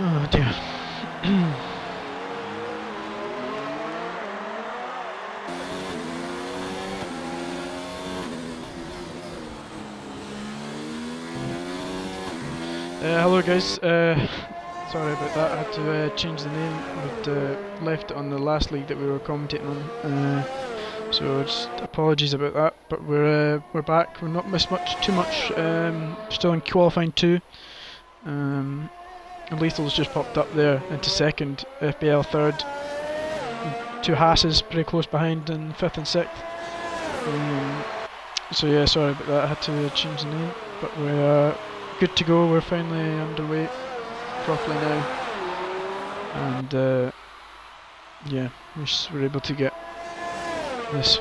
Oh dear. Hello guys, sorry about that, I had to change the name. We'd left it on the last league that we were commentating on, so just apologies about that, but we're back. We're not missed too much, still in qualifying 2. And Lethal's just popped up there into 2nd, FBL 3rd, 2 Haas's pretty close behind in 5th and 6th. So yeah, sorry about that, I had to change the name, but we're good to go. We're finally underway properly now, and yeah, we're able to get this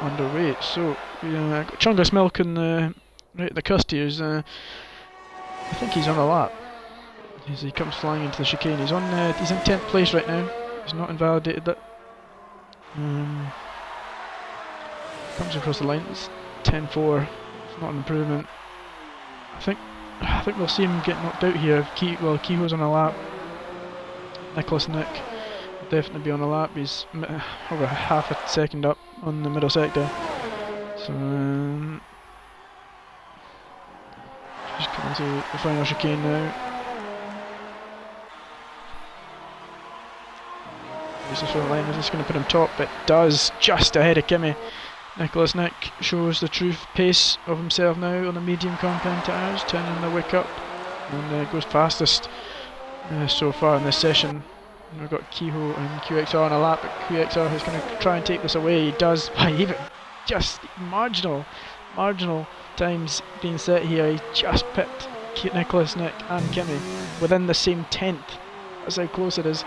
underway. So yeah, got Chungus Milk in right at the cusp here. I think he's on a lap as he comes flying into the chicane. He's in 10th place right now. He's not invalidated that. Comes across the line. It's 10-4. It's not an improvement. I think we'll see him get knocked out here. Kehoe's on a lap. Nicholas Nick will definitely be on a lap. He's over half a second up on the middle sector. So just coming to the final chicane now. Is this going to put him top? It does, just ahead of Kimmy. Nicholas Nick shows the true pace of himself now on the medium compound tyres, turning the wick up, and goes fastest so far in this session. And we've got Kehoe and QXR on a lap, but QXR is going to try and take this away. He does by even just marginal times being set here. He just pipped Nicholas Nick and Kimmy within the same 10th. That's how close it is.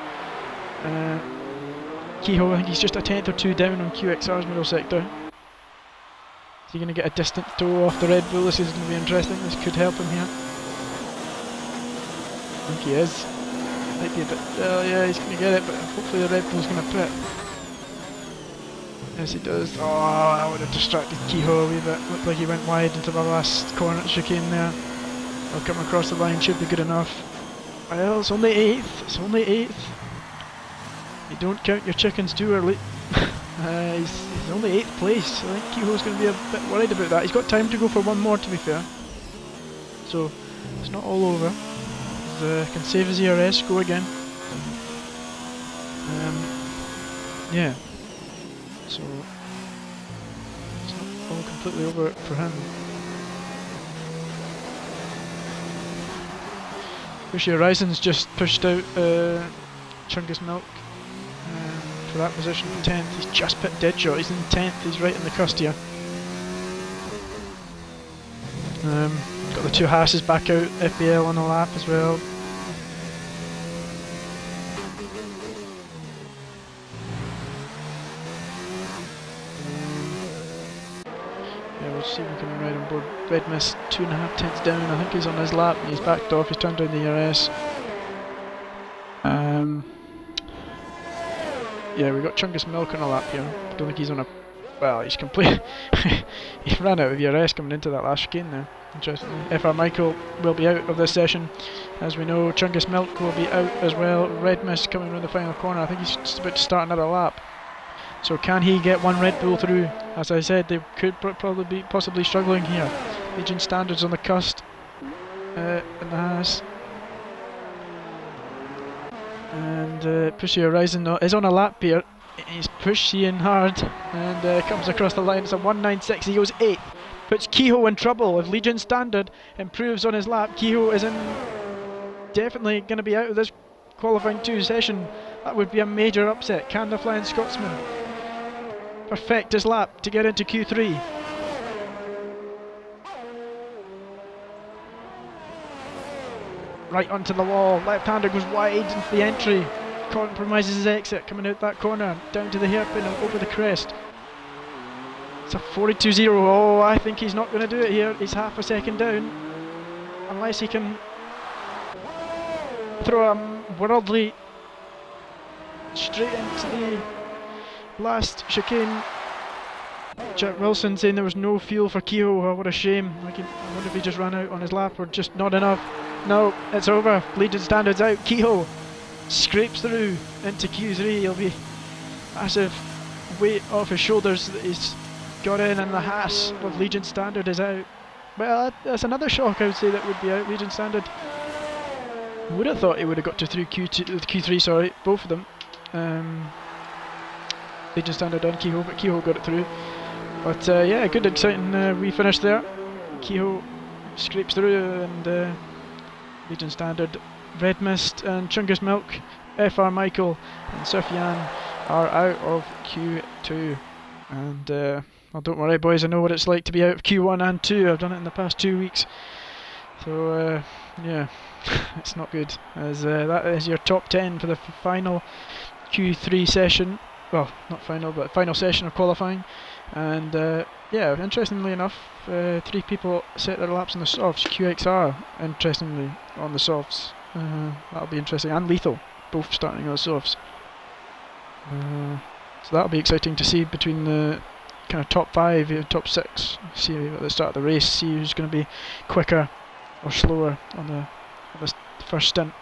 Kehoe, I think he's just a 10th or 2 down on QXR's middle sector. Is he going to get a distant tow off the Red Bull? This is going to be interesting. This could help him here. I think he is. Might be a bit. Yeah, he's going to get it, but hopefully the Red Bull's going to pit. Yes, he does. Oh, that would have distracted Kehoe a wee bit. Looked like he went wide into the last corner chicane there. He'll come across the line, should be good enough. Well, it's only 8th. It's only 8th. You don't count your chickens too early. He's only 8th place. I think Kehoe's going to be a bit worried about that. He's got time to go for one more, to be fair. So it's not all over. He can save his ERS, go again. Yeah. So it's not all completely over for him. Bushy Horizons just pushed out Chungus Milk for that position for 10th. He's just put Deadshot. He's in 10th. He's right in the cusp here. Got the 2 Haas's back out. FBL on the lap as well. Yeah, we'll see if we can ride on board. Red Mist 2.5 tenths down. I think he's on his lap. He's backed off. He's turned down the ERS. Yeah, we've got Chungus Milk on a lap here. I don't think he's on a... Well, he's complete... he ran out of ERS coming into that last chicane there. Interestingly. FR Michael will be out of this session. As we know, Chungus Milk will be out as well. Red Mist coming around the final corner. I think he's just about to start another lap. So can he get one Red Bull through? As I said, they could possibly struggling here. Legion Standards on the cusp in the Haas. And Pushy Horizon is on a lap here. He's pushing hard and comes across the line. It's a 1.96. He goes 8th. Puts Kehoe in trouble. If Legion Standard improves on his lap, Kehoe is definitely going to be out of this qualifying 2 session. That would be a major upset. Can the Flying Scotsman perfect his lap to get into Q3? Right onto the wall, left-hander goes wide into the entry, compromises his exit, coming out that corner, down to the hairpin and over the crest. It's a 42.0, oh, I think he's not going to do it here, he's half a second down, unless he can throw a worldly straight into the last chicane. Jack Wilson saying there was no fuel for Kehoe. Oh, what a shame. I wonder if he just ran out on his lap or just not enough. No, it's over. Legion Standard's out. Kehoe scrapes through into Q3. He'll be massive weight off his shoulders that he's got in, and the Haas of Legion Standard is out. Well, that's another shock, I would say, that would be out. Legion Standard. I would have thought he would have got to through Q3, sorry, both of them. Legion Standard and Kehoe, but Kehoe got it through. But yeah, good exciting we finished there. Kehoe scrapes through, and Legion Standard, Red Mist and Chungus Milk, FR Michael and Sufyan are out of Q2. And well, don't worry boys, I know what it's like to be out of Q1 and 2. I've done it in the past 2 weeks. So yeah, it's not good. As that is your top 10 for the final Q3 session. Well, not final, but final session of qualifying. And yeah, interestingly enough, 3 people set their laps on the softs. QXR, interestingly, on the softs. That'll be interesting. And Lethal, both starting on the softs. So that'll be exciting to see between the kind of top 5, top 6. See at the start of the race, see who's going to be quicker or slower on the first stint.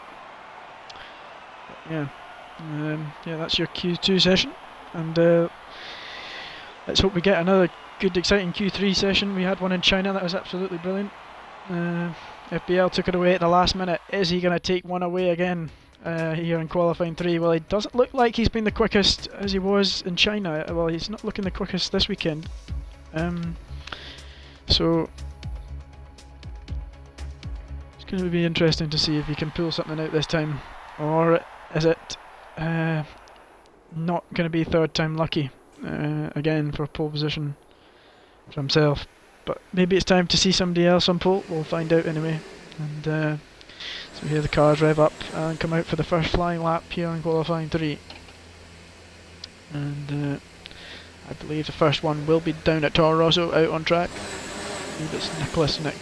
But yeah, yeah, that's your Q2 session, and let's hope we get another good, exciting Q3 session. We had one in China that was absolutely brilliant. FBL took it away at the last minute. Is he going to take one away again here in qualifying 3? Well, it doesn't look like he's been the quickest as he was in China. Well, he's not looking the quickest this weekend. So it's going to be interesting to see if he can pull something out this time, or is it not going to be third time lucky again for pole position for himself. But maybe it's time to see somebody else on pole. We'll find out anyway. And so here the cars rev up and come out for the first flying lap here in qualifying 3. And I believe the first one will be down at Toro Rosso, out on track. I believe it's Nicholas Nick.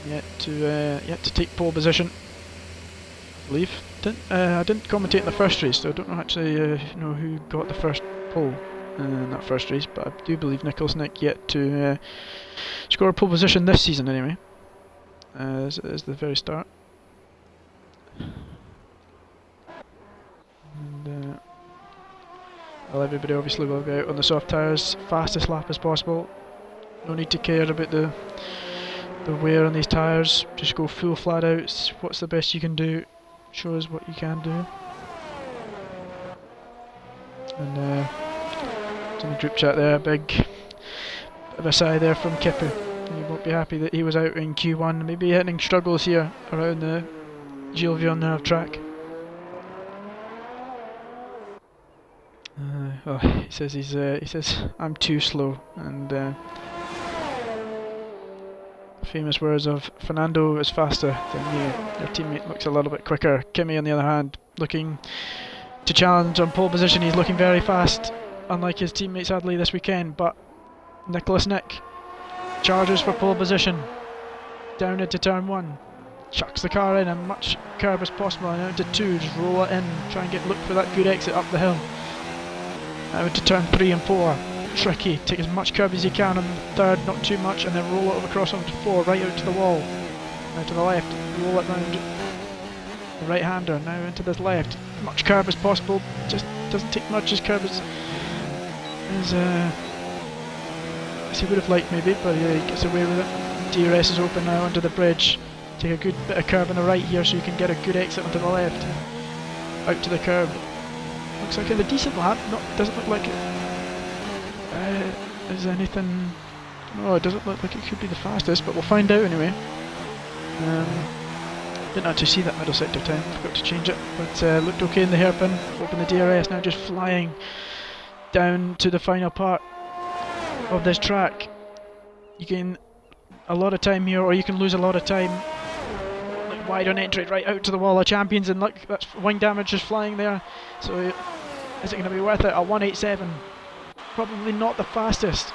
Yet to take pole position, I believe. I didn't commentate in the first race, so I don't know actually know who got the first pole in that first race, but I do believe Nicholas Nick yet to score a pole position this season anyway, as the very start. And well, everybody obviously will go out on the soft tyres, fastest lap as possible. No need to care about the wear on these tyres, just go full flat out. What's the best you can do? Show us what you can do. And in the group chat there, big bit of a sigh there from Kipu. He won't be happy that he was out in Q1. Maybe hitting struggles here around the Gilles Villeneuve track. Well, he says I'm too slow, and famous words of Fernando is faster than you. Your teammate looks a little bit quicker. Kimi, on the other hand, looking to challenge on pole position. He's looking very fast, unlike his teammate sadly this weekend. But Nicholas Nick charges for pole position down into turn 1, chucks the car in as much curb as possible, and out into 2, just roll it in, try and look for that good exit up the hill. Now into turn 3 and 4. Tricky, take as much curb as you can on the 3rd, not too much, and then roll it across onto 4, right out to the wall. Now to the left, roll it round the right hander, now into the left. Much curb as possible, just doesn't take much as curb as he would have liked maybe, but yeah, he gets away with it. DRS is open now under the bridge. Take a good bit of curb on the right here so you can get a good exit onto the left. Out to the curb. Looks like a decent lap, doesn't look like it. Is anything... No, it doesn't look like it could be the fastest, but we'll find out anyway. Didn't actually see that middle sector time, forgot to change it, but looked okay in the hairpin. Open the DRS, now just flying down to the final part of this track. You gain a lot of time here, or you can lose a lot of time. Like wide on entry, right out to the wall of champions, and look, that's wing damage just flying there. So is it going to be worth it? A 187. Probably not the fastest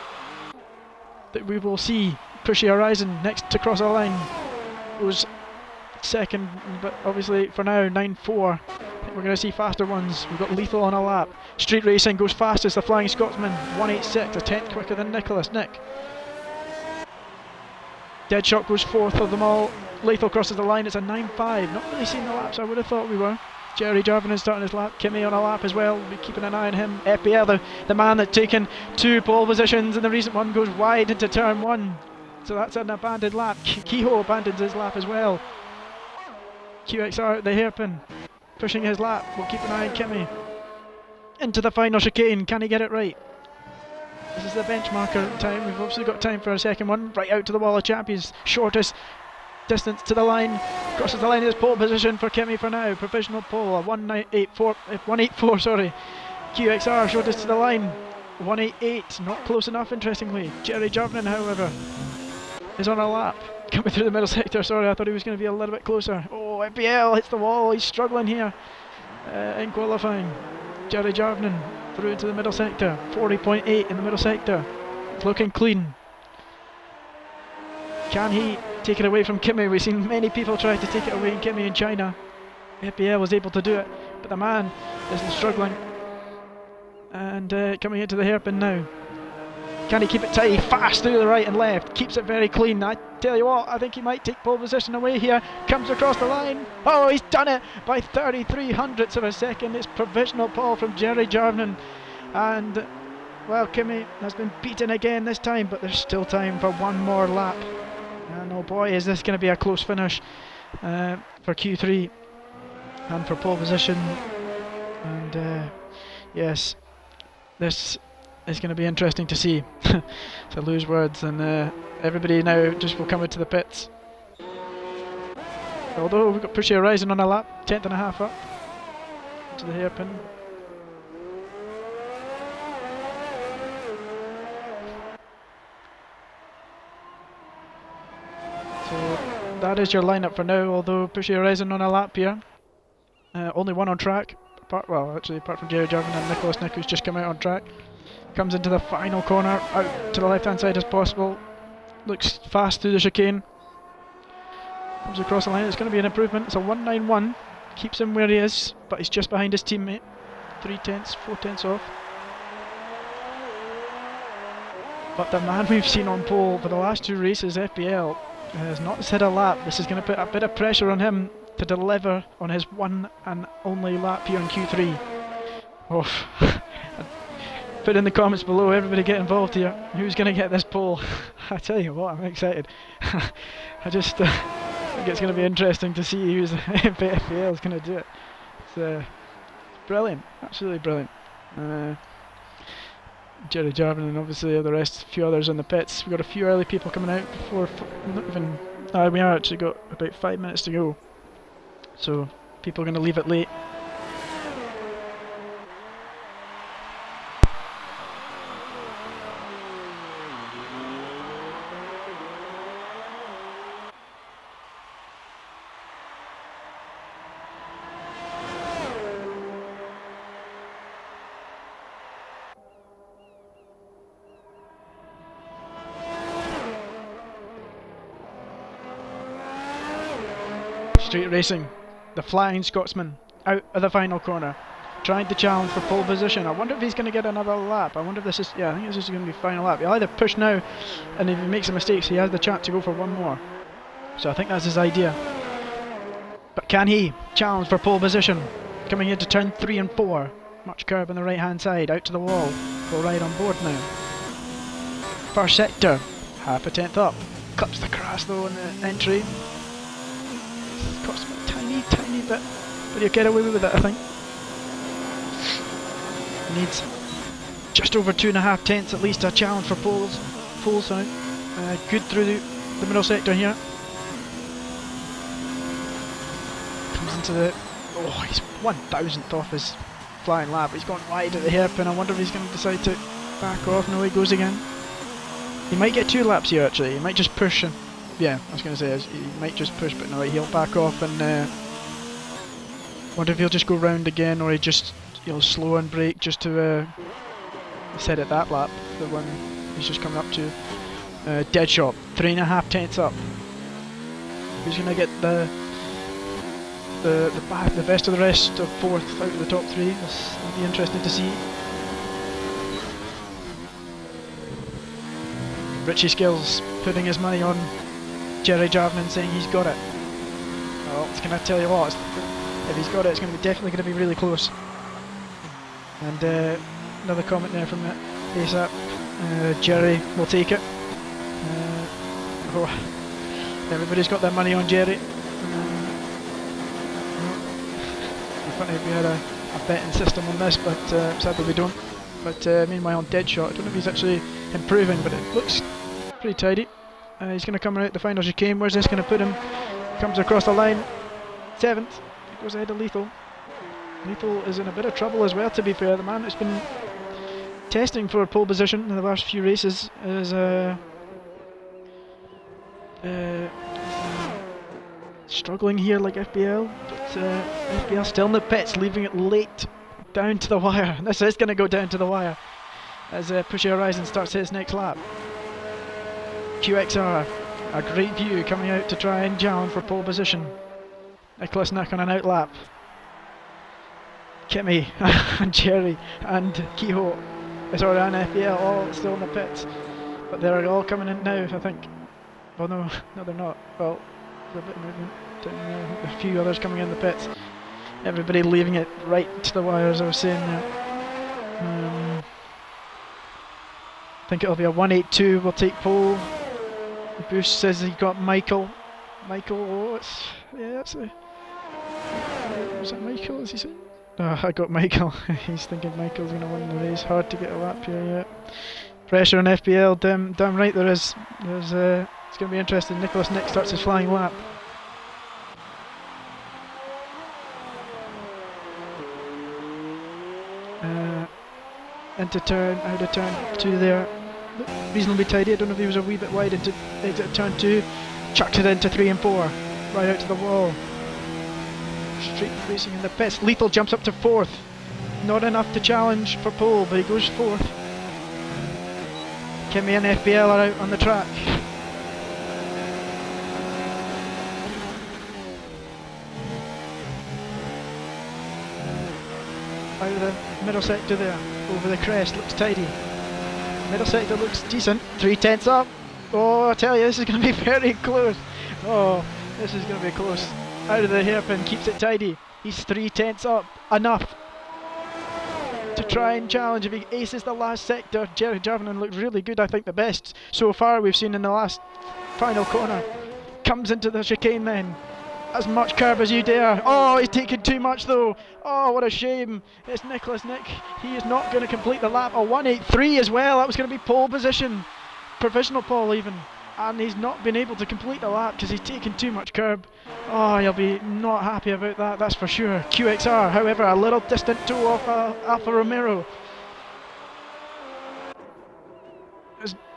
that we will see. Pushy Horizon next to cross our line. Goes second, but obviously for now 9.4 we're going to see faster ones. We've got Lethal on a lap. Street Racing goes fastest, the Flying Scotsman, 186, a tenth quicker than Nicholas. Nick. Deadshot goes fourth of them all. Lethal crosses the line, it's a 9.5. Not really seeing the laps I would have thought we were. Jerry Jarvin is starting his lap. Kimmy on a lap as well. We'll be keeping an eye on him. FBL, the man that's taken 2 pole positions, and the recent one goes wide into turn 1. So that's an abandoned lap. Kehoe abandons his lap as well. QXR at the hairpin, pushing his lap. We'll keep an eye on Kimmy. Into the final chicane. Can he get it right? This is the benchmarker time. We've obviously got time for a second one. Right out to the wall of champions. Shortest distance to the line. Crosses the line. Is pole position for Kimmy for now. Provisional pole. A 184. Sorry. QXR shortest to the line. 188. Not close enough. Interestingly, Jerry Jarvin, however, is on a lap. Coming through the middle sector. Sorry, I thought he was going to be a little bit closer. Oh, FBL hits the wall. He's struggling here in qualifying. Jerry Jarvin through into the middle sector. 40.8 in the middle sector. It's looking clean. Can he take it away from Kimmy? We've seen many people try to take it away in Kimmy in China. FBL was able to do it, but the man isn't struggling. And coming into the hairpin now. Can he keep it tight? Fast through the right and left. Keeps it very clean. I tell you what, I think he might take pole position away here. Comes across the line. Oh, he's done it by 33 hundredths of a second. It's provisional pole from Jerry Jarvin. And, well, Kimmy has been beaten again this time, but there's still time for one more lap. And oh boy, is this going to be a close finish for Q3 and for pole position. And yes, this is going to be interesting to see. To lose words, and everybody now just will come into the pits. Although we've got Pushy Horizon on a lap, 10th and a half up to the hairpin. So that is your lineup for now, although Pushy Horizon on a lap here. Only one on track, apart from Jerry Jarvin and Nicholas Nick, who's just come out on track. Comes into the final corner, out to the left hand side as possible. Looks fast through the chicane. Comes across the line, it's going to be an improvement. It's a 191, keeps him where he is, but he's just behind his teammate. 4 tenths off. But the man we've seen on pole for the last 2 races, FBL, has not set a lap. This is going to put a bit of pressure on him to deliver on his one and only lap here in Q3. Oh. Put in the comments below, everybody get involved here. Who's going to get this pole? I tell you what, I'm excited. I just think it's going to be interesting to see who's FBL is going to do it. It's brilliant, absolutely brilliant. Jerry Jarvin and obviously the rest, a few others in the pits. We've got a few early people coming out before, not even, we are actually got about 5 minutes to go. So people are going to leave it late. Street Racing, the Flying Scotsman, out of the final corner, trying to challenge for pole position. I wonder if he's going to get another lap. I wonder if this is, I think this is going to be final lap. He'll either push now, and if he makes some mistakes, he has the chance to go for one more. So I think that's his idea. But can he challenge for pole position? Coming into turn 3 and 4. Much curb on the right hand side, out to the wall. Go right on board now. First sector, half a tenth up. Clips the grass though in the entry. Cost him a tiny bit, but he'll get away with it, I think. Needs just over 2.5 tenths at least, a challenge for poles. Good through the middle sector here. Comes into the, he's 1,000th off his flying lap. He's gone wide at the hairpin. I wonder if he's going to decide to back off. No, he goes again. He might get 2 laps here actually. He might just push and I was going to say he might just push, but no, he'll back off and wonder if he'll just go round again, or he'll slow and brake just to set it that lap, the one he's just coming up to. Deadshot, 3.5 tenths up. Who's going to get the the best of the rest of 4th out of the top 3. This will be interesting to see. Richie Skills putting his money on Jerry Jarvin, saying he's got it. Well, it's going to tell you what, if he's got it, it's going to be definitely going to be really close. And another comment there from ASAP. Jerry will take it. Everybody's got their money on Jerry. It'd be funny if we had a betting system on this, but sadly we don't. But meanwhile on Deadshot, I don't know if he's actually improving, but it looks pretty tidy. He's going to come out the final chicane. Where's this going to put him? Comes across the line. 7th. He goes ahead of Lethal. Lethal is in a bit of trouble as well, to be fair. The man that's been testing for pole position in the last few races is struggling here like FBL, but FBL still in the pits, leaving it late down to the wire. And this is going to go down to the wire as Pushy Horizon starts his next lap. QXR, a great view, coming out to try and challenge for pole position. Nicholas Nick on an out lap. Kimmy and Jerry and Kehoe, sorry, and FBL all still in the pits, but they're all coming in now, I think. Oh no, they're not. Well, there's a bit of movement. A few others coming in the pits. Everybody leaving it right to the wire, as I was saying there. I think it'll be a 182. We'll take pole. Bush says he got Michael. Oh, it's a. Was it Michael? Is he saying? Oh, I got Michael. He's thinking Michael's going to win the race. Hard to get a lap here yet. Pressure on FBL. Damn right there is. It's going to be interesting. Nicholas Nick starts his flying lap. Into turn, out of turn 2 there. Reasonably tidy. I don't know if he was a wee bit wide into exit of turn 2. Chucked it into 3 and 4. Right out to the wall. Straight racing in the pits. Lethal jumps up to 4th. Not enough to challenge for pole, but he goes 4th. Kimmy and FBL are out on the track. Out of the middle sector there, over the crest, looks tidy. Middle sector looks decent, 3/10 up. Oh, I tell you, this is going to be very close. Oh, this is going to be close. Out of the hairpin, keeps it tidy. He's 3/10 up, enough to try and challenge. If he aces the last sector, Jerry Jarvin looked really good. I think the best so far we've seen in the last final corner. Comes into the chicane then. As much curb as you dare. Oh, he's taken too much though. Oh, what a shame. It's Nicholas Nick. He is not going to complete the lap. A 183 as well. That was going to be pole position. Provisional pole even. And he's not been able to complete the lap because he's taken too much curb. Oh, he'll be not happy about that, that's for sure. QXR, however, a little distant toe off Alfa Romero.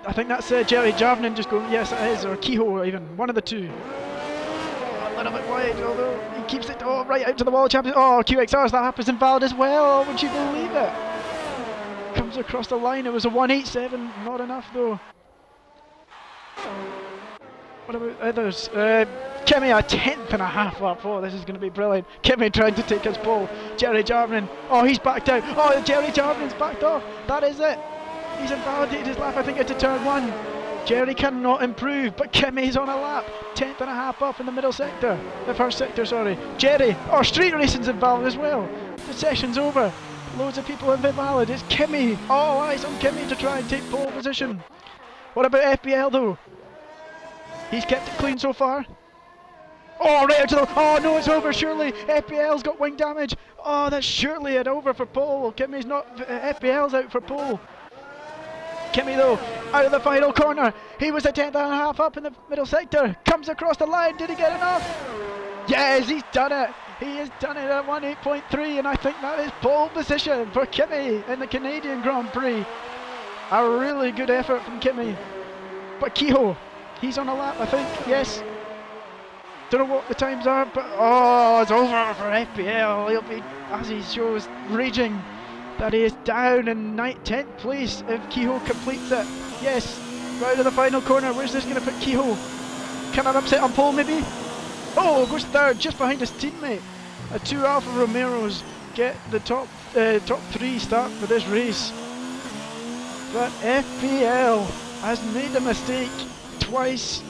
I think that's Jerry Jarvin just going, yes it is, or Kehoe even, one of the two. A little bit wide, although he keeps it right out to the wall. Champion. Oh, QXR's that lap is invalid as well. Would you believe it? Comes across the line. It was a 187. Not enough though. What about others? Kimmy a 10th and a half up. Oh, this is going to be brilliant. Kimmy trying to take his pole. Jerry Jarvin. Oh, he's backed out. Oh, Jerry Jarvin's backed off. That is it. He's invalidated his lap. I think into turn 1. Jerry cannot improve, but Kimmy's on a lap. 10th and a half up in the middle sector. The first sector, sorry. Jerry. Oh, street racing's invalid as well. The session's over. Loads of people have invalid. It's Kimmy. All eyes on Kimmy to try and take pole position. What about FBL though? He's kept it clean so far. Oh, right out to the... Oh, no, it's over, surely. FBL's got wing damage. Oh, that's surely it over for pole. Kimmy's not... FBL's out for pole. Kimmy though, out of the final corner. He was a 10th and a half up in the middle sector. Comes across the line. Did he get enough? Yes, he's done it. He has done it at 18.3, and I think that is pole position for Kimmy in the Canadian Grand Prix. A really good effort from Kimmy. But Kehoe, he's on a lap, I think. Yes. Don't know what the times are, but oh, it's over for FPL. He'll be, as he shows, raging that he is down in 10th place if Kehoe completes it. Yes, right to the final corner. Where's this going to put Kehoe? Can an upset on pole maybe? Oh, goes third, just behind his teammate. Two Alfa Romeos get the top 3 start for this race. But FPL has made a mistake twice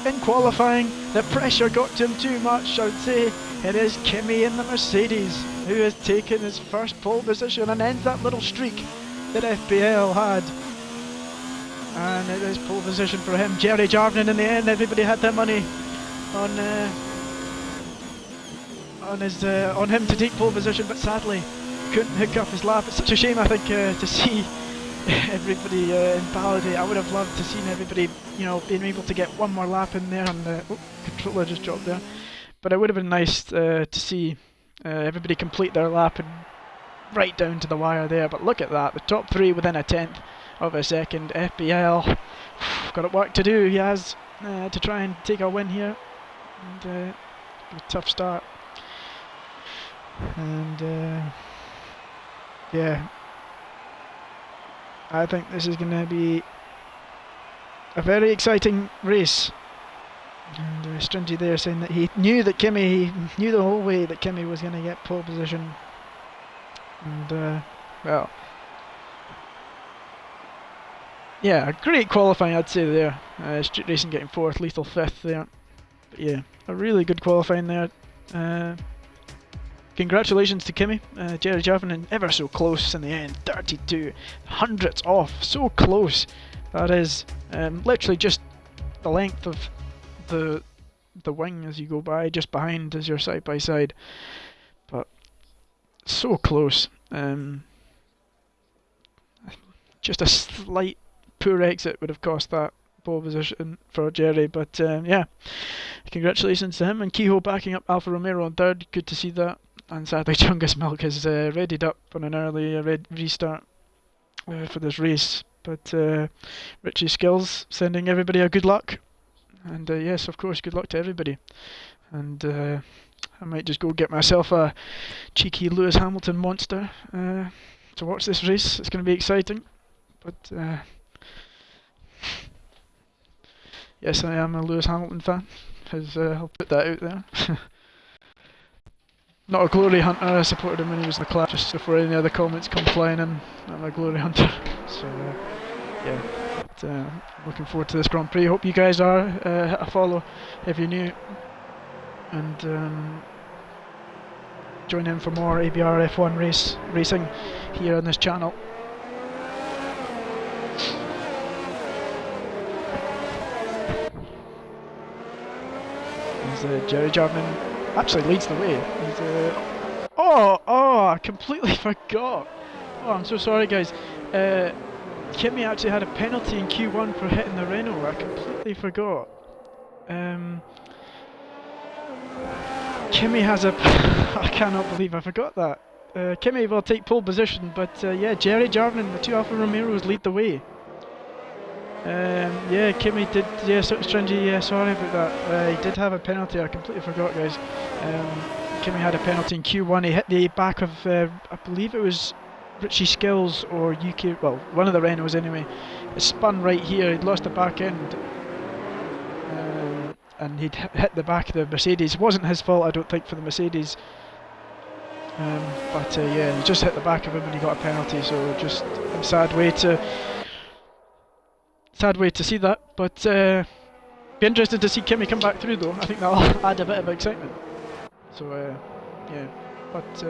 in qualifying. The pressure got to him too much. I would say it is Kimi in the Mercedes who has taken his first pole position and ends that little streak that FPL had. And it is pole position for him. Jerry Jarvin in the end. Everybody had their money on him to take pole position, but sadly couldn't hook up his lap. It's such a shame, I think, to see everybody invalidate. I would have loved to seen everybody, you know, being able to get one more lap in there. And the controller just dropped there. But it would have been nice to see everybody complete their lap and right down to the wire there. But look at that, the top 3 within a tenth of a second. FPL got work to do. He has to try and take a win here, and a tough start. And yeah, I think this is going to be a very exciting race. And Stringy there saying that he knew that he knew the whole way that Kimi was going to get pole position. And well, yeah, great qualifying, I'd say there. Street Racing getting 4th, Lethal 5th there. But yeah, a really good qualifying there. Congratulations to Kimi. Jerry Jarvin ever so close in the end. 32 hundredths off, so close. That is literally just the length of the wing as you go by, just behind as you're side by side. But so close. Just a slight poor exit would have cost that pole position for Jerry, but yeah, congratulations to him. And Kehoe backing up Alfa Romeo on 3rd, good to see that. And sadly Chungus Milk has readied up on an early restart for this race, but Richie Skills sending everybody a good luck. And yes, of course, good luck to everybody. And I might just go get myself a cheeky Lewis Hamilton monster to watch this race. It's going to be exciting. But yes, I am a Lewis Hamilton fan. I'll put that out there. Not a glory hunter. I supported him when he was in the class just before any other comments come flying in. I'm a glory hunter. So yeah. But, looking forward to this Grand Prix. Hope you guys are. Hit a follow if you're new, and join in for more ABR F1 racing here on this channel. As Jerry Jarvin actually leads the way. I completely forgot. Oh, I'm so sorry, guys. Kimi actually had a penalty in Q1 for hitting the Renault. I completely forgot. Kimi has a... I cannot believe I forgot that. Kimi will take pole position, but yeah, Jerry Jarvin and the 2 Alfa Romeos lead the way. Yeah, Kimi did... Yeah, Stringy, yeah, sorry about that. He did have a penalty, I completely forgot, guys. Kimi had a penalty in Q1. He hit the back of, I believe it was Richie Skills or UK, well, one of the Renaults anyway. It spun right here, he'd lost the back end. And he'd hit the back of the Mercedes. It wasn't his fault, I don't think, for the Mercedes. But yeah, he just hit the back of him and he got a penalty, so just a sad way to see that. But be interested to see Kimi come back through though. I think that'll add a bit of excitement. So yeah, but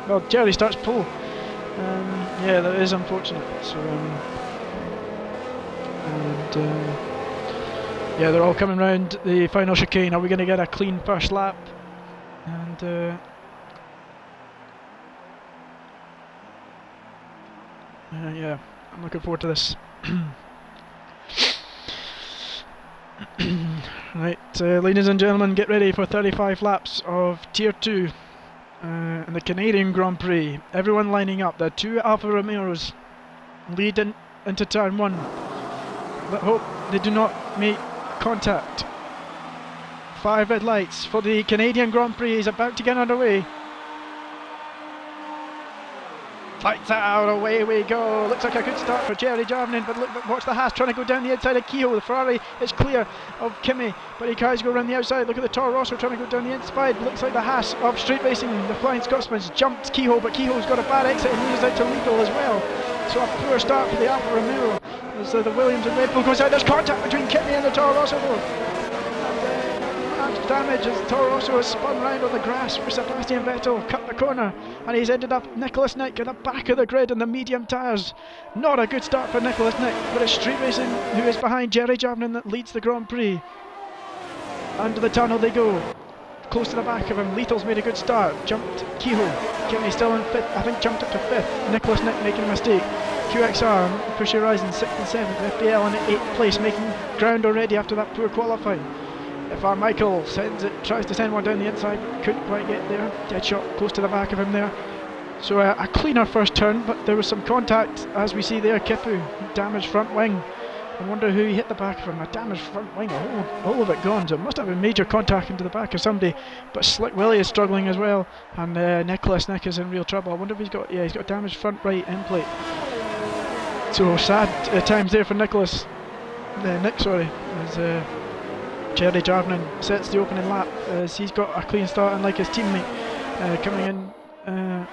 well, Jerry starts pole. Yeah, that is unfortunate. So yeah, they're all coming round the final chicane. Are we going to get a clean first lap? And yeah, I'm looking forward to this. Right, ladies and gentlemen, get ready for 35 laps of Tier 2 in the Canadian Grand Prix. Everyone lining up. The 2 Alfa Romeos lead into turn 1. Let's hope they do not make contact. 5 red lights for the Canadian Grand Prix is about to get underway. fights it out, away we go. Looks like a good start for Jerry Jarvinen, but look, watch the Haas trying to go down the inside of Kehoe. The Ferrari is clear of Kimi, but he tries to go around the outside. Look at the Toro Rosso trying to go down the inside. Looks like the Haas of Street Racing, the Flying Scotsman's jumped Kehoe, but Kehoe's got a bad exit and moves out to Lethal as well. So a poor start for the Alfa Romeo as the Williams and Red Bull goes out. There's contact between Kimi and the Toro Rosso though. Damage as Toro Rosso has spun round on the grass for Sebastian Vettel, cut the corner, and he's ended up Nicholas Nick at the back of the grid in the medium tyres. Not a good start for Nicholas Nick, but it's Street Racing who is behind Jerry Jarvinen that leads the Grand Prix. Under the tunnel they go, close to the back of him. Lethal's made a good start, jumped Kehoe. Kimi still in 5th, I think jumped up to 5th. Nicholas Nick making a mistake. QXR, Pushy Horizon 6th and 7th, FBL in 8th place, making ground already after that poor qualifying. FR Michael tries to send one down the inside, couldn't quite get there. Dead shot close to the back of him there. So a cleaner first turn, but there was some contact as we see there. Kipu, damaged front wing. I wonder who hit the back of him. A damaged front wing, all of it gone. So it must have been major contact into the back of somebody. But Slick Willie is struggling as well, and Nicholas Nick is in real trouble. I wonder if he's got a damaged front right end plate. So sad times there for Nicholas. Nick, sorry. As, Jerry Jarvinen sets the opening lap as he's got a clean start, unlike his teammate coming in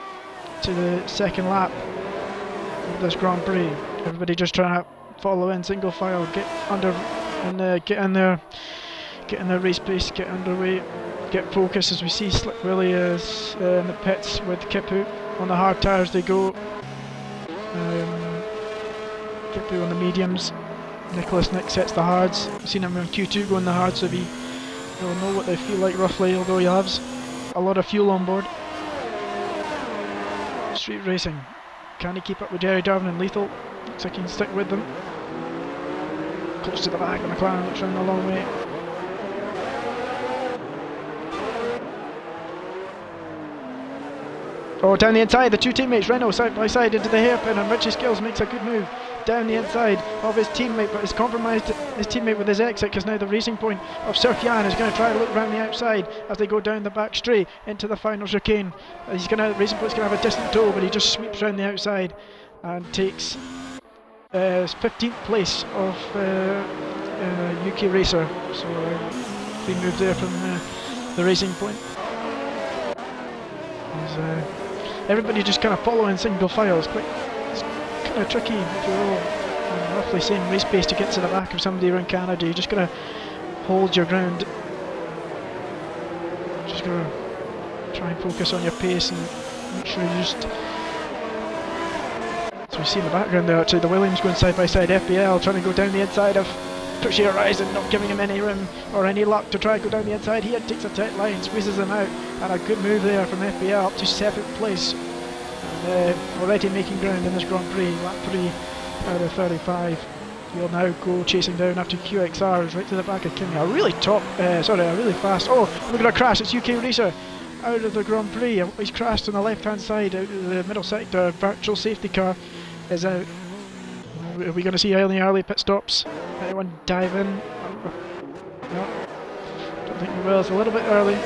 to the second lap of this Grand Prix. Everybody just trying to follow in single file, get under and get in their race pace, get underway, get focused as we see Slick Willie is in the pits with Kipu. On the hard tyres they go. Kipu on the mediums. Nicholas Nick sets the hards. I've seen him in Q2 going the hard, so he'll know what they feel like roughly, although he has a lot of fuel on board. Street Racing, can he keep up with Jerry Jarvinen? Lethal, looks like he can stick with them. Close to the back, and McLaren looks running a long way. Oh, down the inside, the two teammates, Renault side by side into the hairpin, and Richie Skills makes a good move down the inside of his teammate, but has compromised his teammate with his exit, because now the racing point of Surfyan is going to try to look round the outside as they go down the back straight into the final chicane. Racing Point's going to have a distant toe, but he just sweeps round the outside and takes 15th place of UK Racer. So clean move there from the Racing Point. Everybody just kind of following single file. It's kind of tricky if you're all roughly same race pace to get to the back of somebody around Canada. You just got to hold your ground. Just got to try and focus on your pace and make sure you just. So we see in the background there actually the Williams going side by side. FBL trying to go down the inside of Pushy Horizon, not giving him any room or any luck to try and go down the inside. He takes a tight line, squeezes him out, and a good move there from FBL up to 7th place. And already making ground in this Grand Prix, lap 3 out of 35. He'll now go chasing down after QXR is right to the back of Kimi. A really fast. Oh, look at a crash! It's UK Racer out of the Grand Prix. He's crashed on the left-hand side out of the middle sector. Virtual safety car is out. Are we going to see any early pit stops? Anyone dive in? No, don't think we will. It's a little bit early.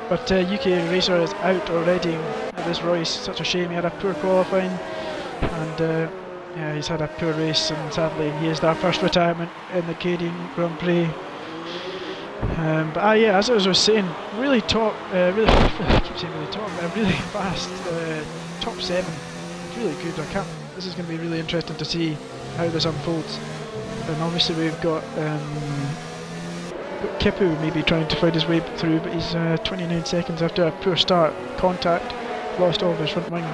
But UK Racer is out already at this race. Such a shame. He had a poor qualifying, and yeah, he's had a poor race, and sadly he is our first retirement in the Canadian Grand Prix. But yeah, as I was saying, really top, I keep saying really top, really fast, top 7. Really good. This is going to be really interesting to see how this unfolds. And obviously we've got Kipu maybe trying to find his way through, but he's 29 seconds after a poor start. Contact, lost all of his front wing.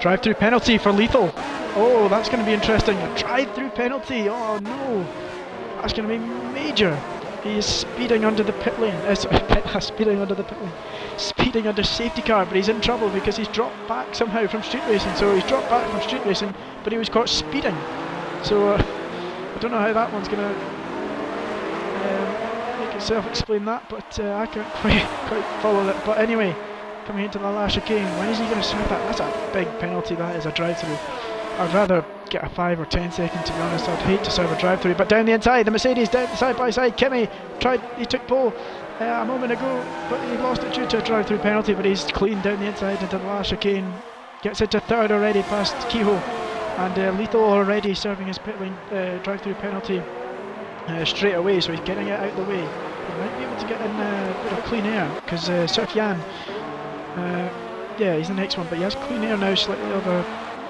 Drive-through penalty for Lethal. Oh, that's going to be interesting. A drive-through penalty. Oh no, that's going to be major. He is speeding under the pit lane. Speeding under safety car, but he's in trouble because he's dropped back somehow from street racing. So he's dropped back from street racing, but he was caught speeding. So I don't know how that one's going to make itself explain that, but I can't quite follow that. But anyway, coming into the last chicane, when is he going to serve that? That's a big penalty. That is a drive-through. I'd rather get a 5 or 10 second, to be honest. I'd hate to serve a drive-through, but down the inside, the Mercedes down side by side. Kimi he took pole a moment ago, but he lost it due to a drive-through penalty, but he's clean down the inside into the last chicane. Gets into third already past Kehoe, and Lethal already serving his pit lane drive-through penalty straight away, so he's getting it out of the way. He might be able to get in a bit of clean air, because Sufjan, yeah, he's the next one, but he has clean air now, slightly over.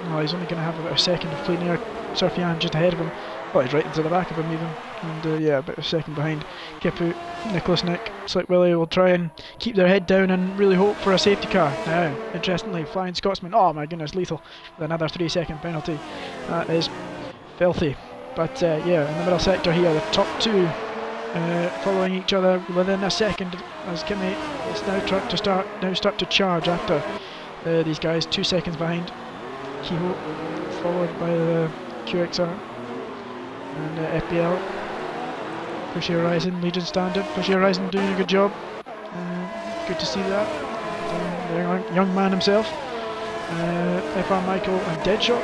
Well, he's only going to have about a second of clean air. Sufjan just ahead of him. Well, he's right into the back of him even. And yeah, about a second behind. Kipu, Nicholas Nick, Slick Willie will try and keep their head down and really hope for a safety car. Now, interestingly, Flying Scotsman, oh my goodness, Lethal, with another 3-second penalty. That is filthy. But yeah, in the middle sector here, the top two following each other within a second as Kimi is now start to charge after these guys, 2 seconds behind. Kehoe, followed by the QXR and FBL. Pushy Horizon, Legion Standard. Pushy Horizon doing a good job. Good to see that. The young man himself. FR Michael and Deadshot.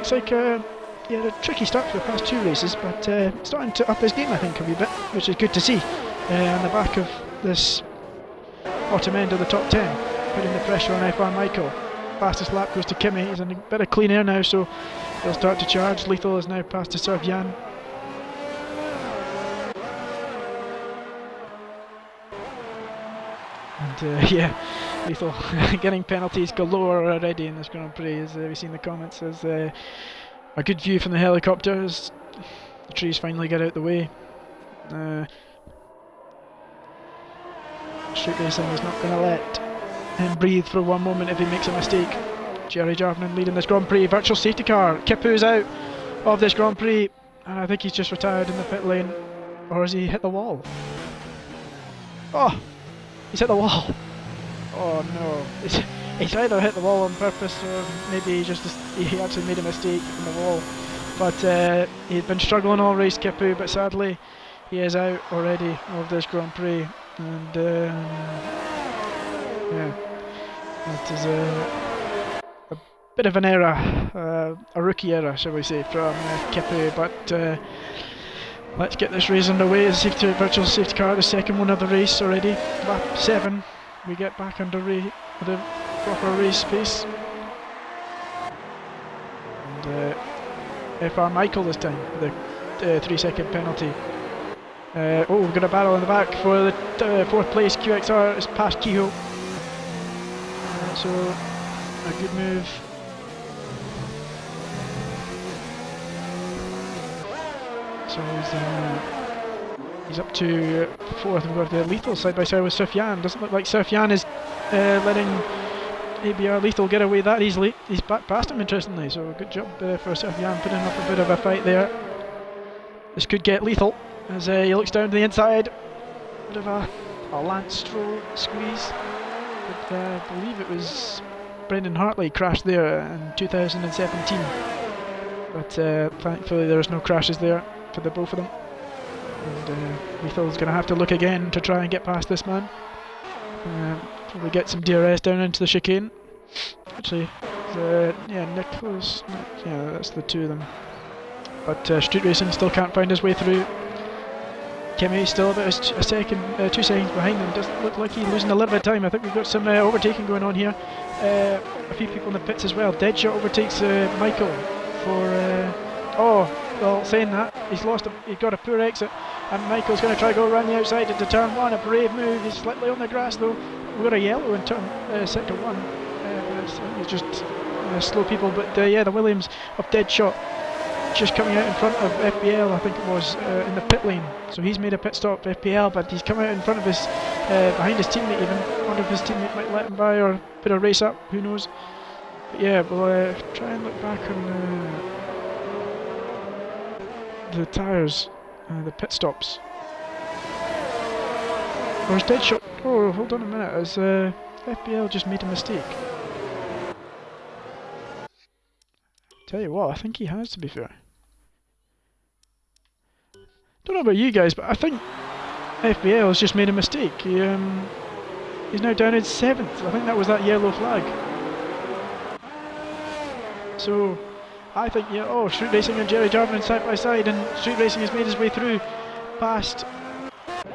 It's like he had a tricky start for the past 2 races, but starting to up his game, I think, a wee bit, which is good to see. On the back of this bottom end of the top 10, putting the pressure on FR Michael. Fastest lap goes to Kimi. He's in a bit of clean air now, so he'll start to charge. Lethal is now past to Sufjan. And yeah, Lethal getting penalties galore already in this Grand Prix, as we've seen in the comments. There's a good view from the helicopter as the trees finally get out the way. Street racing is not going to let him breathe for one moment if he makes a mistake. Jerry Jarvin leading this Grand Prix. Virtual safety car. Kipu's out of this Grand Prix, and I think he's just retired in the pit lane. Or has he hit the wall? Oh, he's hit the wall. Oh no, he's either hit the wall on purpose, or maybe he actually made a mistake in the wall. But he'd been struggling all race, Kipu, but sadly he is out already of this Grand Prix. And yeah, it is a bit of an error, a rookie error, shall we say, from Kipu. But let's get this race underway. The virtual safety car, the second one of the race already. Lap 7, we get back under with a proper race pace. And FR Michael this time with a 3-second penalty. Oh, we've got a battle in the back for the 4th place. QXR is past Kehoe. So a good move. So he's up to 4th. We've got the Lethal side by side with Sufjan. Doesn't look like Sufjan is letting ABR Lethal get away that easily. He's back past him, interestingly. So good job for Sufjan putting up a bit of a fight there. This could get Lethal as he looks down to the inside. Bit of a Lance Stroll squeeze. But I believe it was Brendan Hartley crashed there in 2017. But thankfully there's no crashes there for the both of them. And Lethal's going to have to look again to try and get past this man. Probably get some DRS down into the chicane. Actually, yeah, Nicholas, yeah, that's the two of them. But Street Racing still can't find his way through. Kimi still about a second, 2 seconds behind him. Doesn't look like he's losing a little bit of time. I think we've got some overtaking going on here. A few people in the pits as well. Deadshot overtakes Michael for. Oh, well, saying that he's got a poor exit, and Michael's going to try to go around the outside into turn 1. A brave move. He's slightly on the grass though. We've got a yellow in turn sector 1. It's just slow people, but yeah, the Williams of Deadshot just coming out in front of FBL, I think it was, in the pit lane. So he's made a pit stop for FBL, but he's come out in front of his, behind his teammate even. I wonder if his teammate might let him by or put a race up, who knows. But yeah, we'll try and look back on the tyres, the pit stops. Or is Deadshot? Oh, hold on a minute, has FBL just made a mistake? Tell you what, I think he has, to be fair. Don't know about you guys, but I think FBL has just made a mistake. He's now down in 7th. I think that was that yellow flag. So I think, yeah, oh, Street Racing and Jerry Jarvin side by side, and Street Racing has made his way through past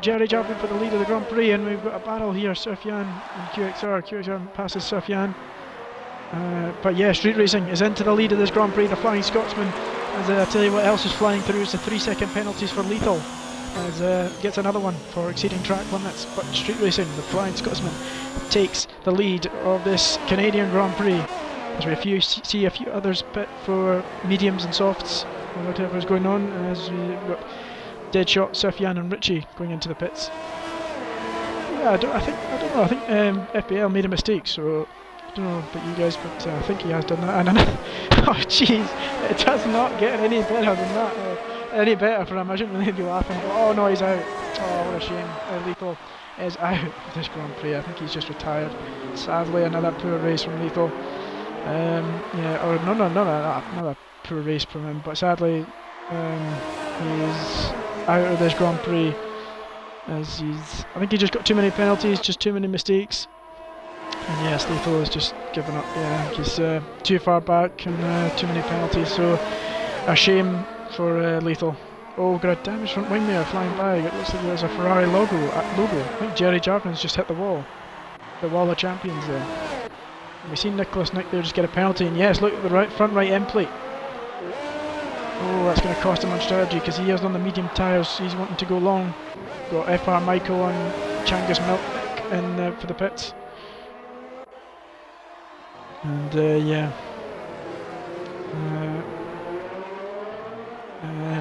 Jerry Jarvin for the lead of the Grand Prix, and we've got a battle here, Sufjan and QXR. QXR passes Sufjan. But yeah, Street Racing is into the lead of this Grand Prix, the Flying Scotsman. As I tell you what else is flying through, it's the 3-second penalties for Lethal. As gets another one for exceeding track limits, but Street Racing, the Flying Scotsman, takes the lead of this Canadian Grand Prix. As we see a few others pit for mediums and softs, or whatever is going on, as we've got Deadshot, Sufjan and Richie going into the pits. Yeah, I don't know, I think FBL made a mistake, so I don't know about you guys, but I think he has done that. And oh jeez, it does not get any better than that. Any better for him, I shouldn't really be laughing. But oh no, he's out. Oh, what a shame. Lethal is out of this Grand Prix. I think he's just retired. Sadly, another poor race from Lethal. Yeah, or no, another poor race from him. But sadly, he's out of this Grand Prix. As I think he just got too many penalties, just too many mistakes. And yes, Lethal has just given up. Yeah, he's too far back and too many penalties. So a shame for Lethal. Oh, got a damaged front wing there flying by. It looks like there's a Ferrari logo. I think Jerry Jarvin's just hit the wall of champions there. And we've seen Nicholas Nick there just get a penalty, and yes, look at the front right end plate. Oh, that's going to cost him on strategy because he is on the medium tyres. He's wanting to go long. Got FR Michael and Changus Milk in for the pits. And yeah.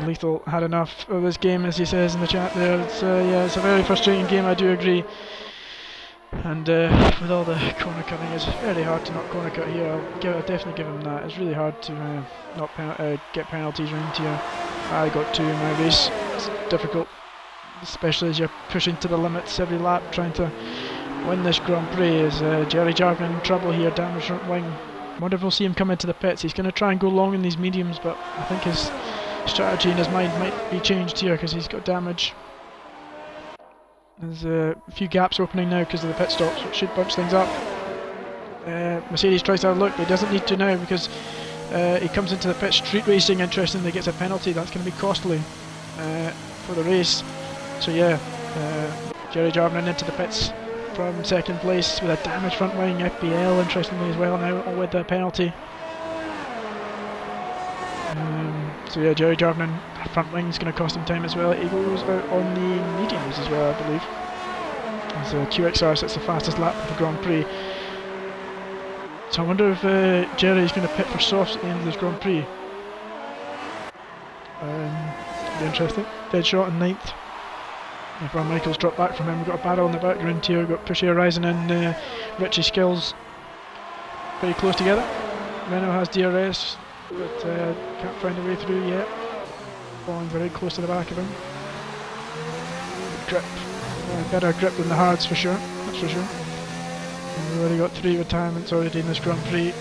Lethal had enough of this game, as he says in the chat there. It's, yeah, it's a very frustrating game, I do agree. And with all the corner cutting, it's very hard to not corner cut here. I'll definitely give him that. It's really hard to not get penalties around here. I got 2 in my race. It's difficult, especially as you're pushing to the limits every lap, trying to win this Grand Prix. Is Jerry Jarvin in trouble here, damaged front wing. I wonder if we'll see him come into the pits. He's going to try and go long in these mediums, but I think his strategy in his mind might be changed here because he's got damage. There's a few gaps opening now because of the pit stops, which should bunch things up. Mercedes tries to have a look, but he doesn't need to now because he comes into the pit. Street Racing, interestingly, gets a penalty. That's going to be costly for the race. So yeah, Jerry Jarvin into the pits from second place with a damaged front wing. FBL, interestingly, as well now with the penalty. So yeah, Jerry Jarvin front wing is going to cost him time as well. He goes out on the mediums as well, I believe. As QXR sets the fastest lap of the Grand Prix. So I wonder if Jerry's going to pit for softs at the end of this Grand Prix. Be interesting. Deadshot in 9th. If Michael's dropped back from him, we've got a battle in the background here. We've got Pushy Horizon and Richie Skills very close together. Renault has DRS, but can't find a way through yet. Falling very close to the back of him. Grip. Better grip than the hards for sure, that's for sure. And we've already got 3 retirements already in this Grand Prix.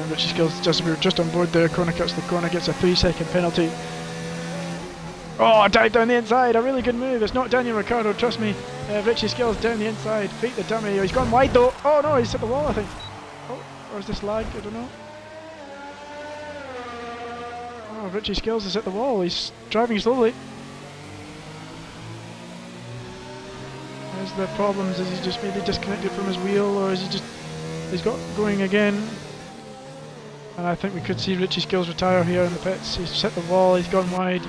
Richie Skills, we were just on board there, corner cuts the corner, gets a 3-second penalty. Oh, dive down the inside, a really good move. It's not Daniel Ricciardo, trust me. Richie Skills down the inside, beat the dummy. Oh, he's gone wide though. Oh no, he's hit the wall, I think. Oh, or is this lag? I don't know. Oh, Richie Skills has hit the wall. He's driving slowly. There's the problems. Is he just maybe disconnected from his wheel, or is he's got going again? And I think we could see Richie Skills retire here in the pits. He's hit the wall. He's gone wide.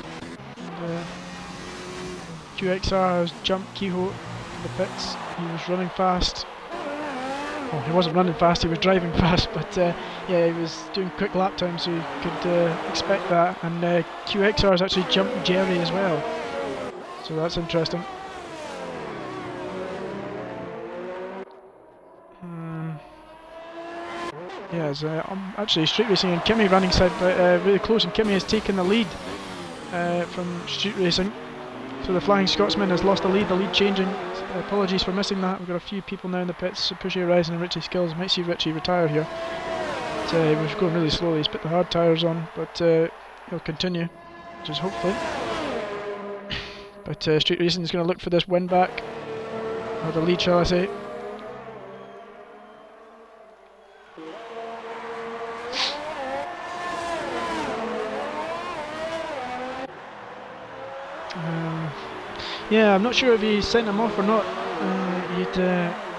QXR has jumped Kehoe in the pits. He was running fast. Oh, he wasn't running fast, he was driving fast, but yeah, he was doing quick lap time, so you could expect that. And QXR has actually jumped Jerry as well, so that's interesting. Yeah, it's actually Street Racing and Kimmy running side really close, and Kimmy has taken the lead from Street Racing. So the Flying Scotsman has lost the lead changing. Apologies for missing that. We've got a few people now in the pits. So Pushy Horizon and Richie Skills. Might see Richie retire here. He was going really slowly. He's put the hard tyres on, but he'll continue, which is hopefully. But Street Racing is going to look for this win back, or the lead, shall I say. Yeah, I'm not sure if he sent him off or not.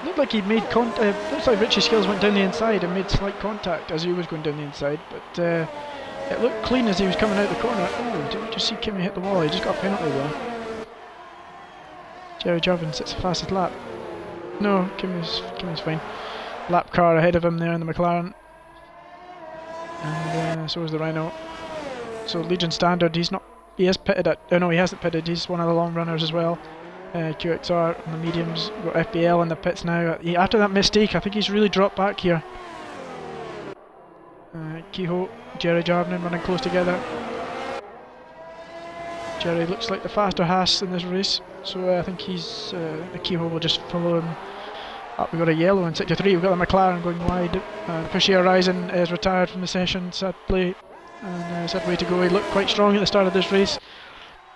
Looked like he'd made looks like Richie Skills went down the inside and made slight contact as he was going down the inside, but it looked clean as he was coming out the corner. Oh, did we just see Kimmy hit the wall? He just got a penalty there. Jerry Jarvin sits the fastest lap. No, Kimmy's fine. Lap car ahead of him there in the McLaren. And so is the Rhino. So Legion Standard, he has pitted at, oh no, he hasn't pitted, he's one of the long runners as well. QXR on the mediums, we've got FBL in the pits now. After that mistake, I think he's really dropped back here. Kehoe, Jerry Jarvin running close together. Jerry looks like the faster Haas in this race, so I think the Kehoe will just follow him up. We've got a yellow in sector 3, we've got the McLaren going wide. Pushy Horizon is retired from the session, sadly, and sad way to go. He looked quite strong at the start of this race,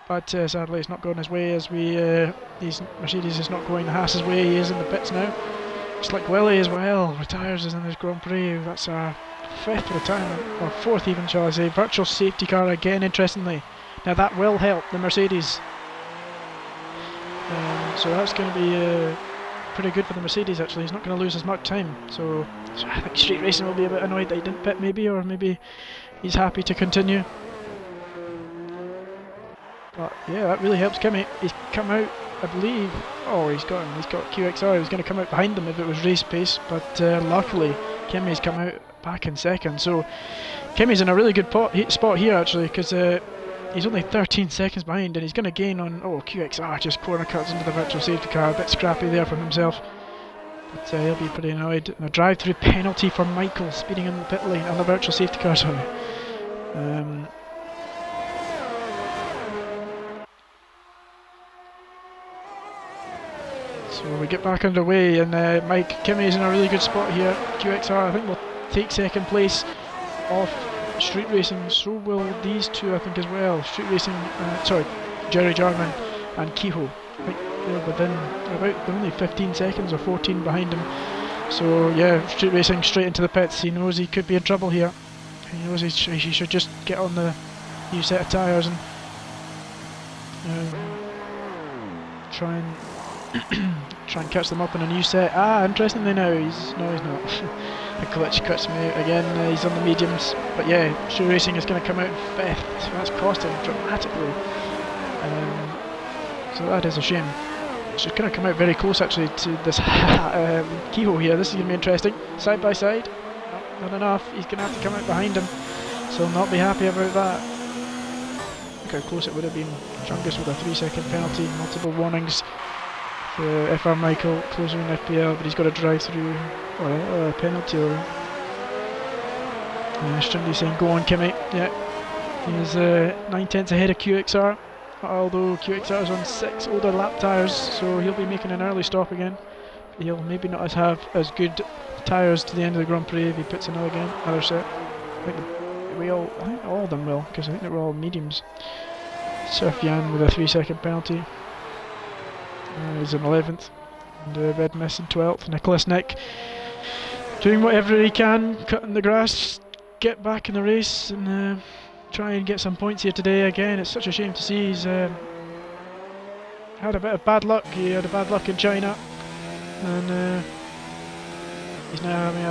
but sadly it's not going his way as Mercedes is not going the Haas's way. He is in the pits now. Just like Willie as well, retires in this Grand Prix. That's our 5th retirement, or 4th even, shall I say. Virtual safety car again, interestingly. Now that will help the Mercedes. So that's going to be pretty good for the Mercedes actually. He's not going to lose as much time. So I think Street Racing will be a bit annoyed that he didn't pit maybe, or maybe he's happy to continue. But yeah, that really helps Kimmy. He's come out, I believe. Oh, he's got QXR. He was going to come out behind them if it was race pace, but luckily Kimmy's come out back in second. So Kimmy's in a really good spot here actually, because he's only 13 seconds behind, and he's going to gain on. Oh, QXR just corner cuts into the virtual safety car. A bit scrappy there from himself, but he'll be pretty annoyed. And a drive-through penalty for Michael speeding in the pit lane on the virtual safety car. Sorry. So we get back underway, and Mike Kimmy's in a really good spot here. QXR I think will take second place off Street Racing, so will these two I think as well. Street Racing, Jerry Jarman and Kehoe. I think they're within about only 15 seconds or 14 behind him. So yeah, Street Racing straight into the pits. He knows he could be in trouble here. He knows he should just get on the new set of tyres and try and catch them up in a new set. Interestingly now, he's not. The glitch cuts me out again. He's on the mediums, but yeah, Street Racing is going to come out in 5th. So that's cost him dramatically. So that is a shame. It's just going to come out very close actually to this Kehoe here. This is going to be interesting. Side by side. Not enough. He's going to have to come out behind him. So I'll not be happy about that. Look how close it would have been. Chungus with a 3-second penalty, multiple warnings. FR Michael closer in FPL, but he's got to drive through or a penalty. Or Strindy saying go on Kimmy. Yeah, he's 9/10 ahead of QXR, although QXR is on 6 older lap tyres, so he'll be making an early stop again. He'll maybe not have as good tyres to the end of the Grand Prix if he puts another set. I think all of them will, because I think they're all mediums. Surfyan with a 3-second penalty. He's in 11th, and Red Mist in 12th. Nicholas Nick doing whatever he can, cutting the grass, get back in the race, and try and get some points here today. Again, it's such a shame to see he's had a bit of bad luck. He had a bad luck in China, and he's now having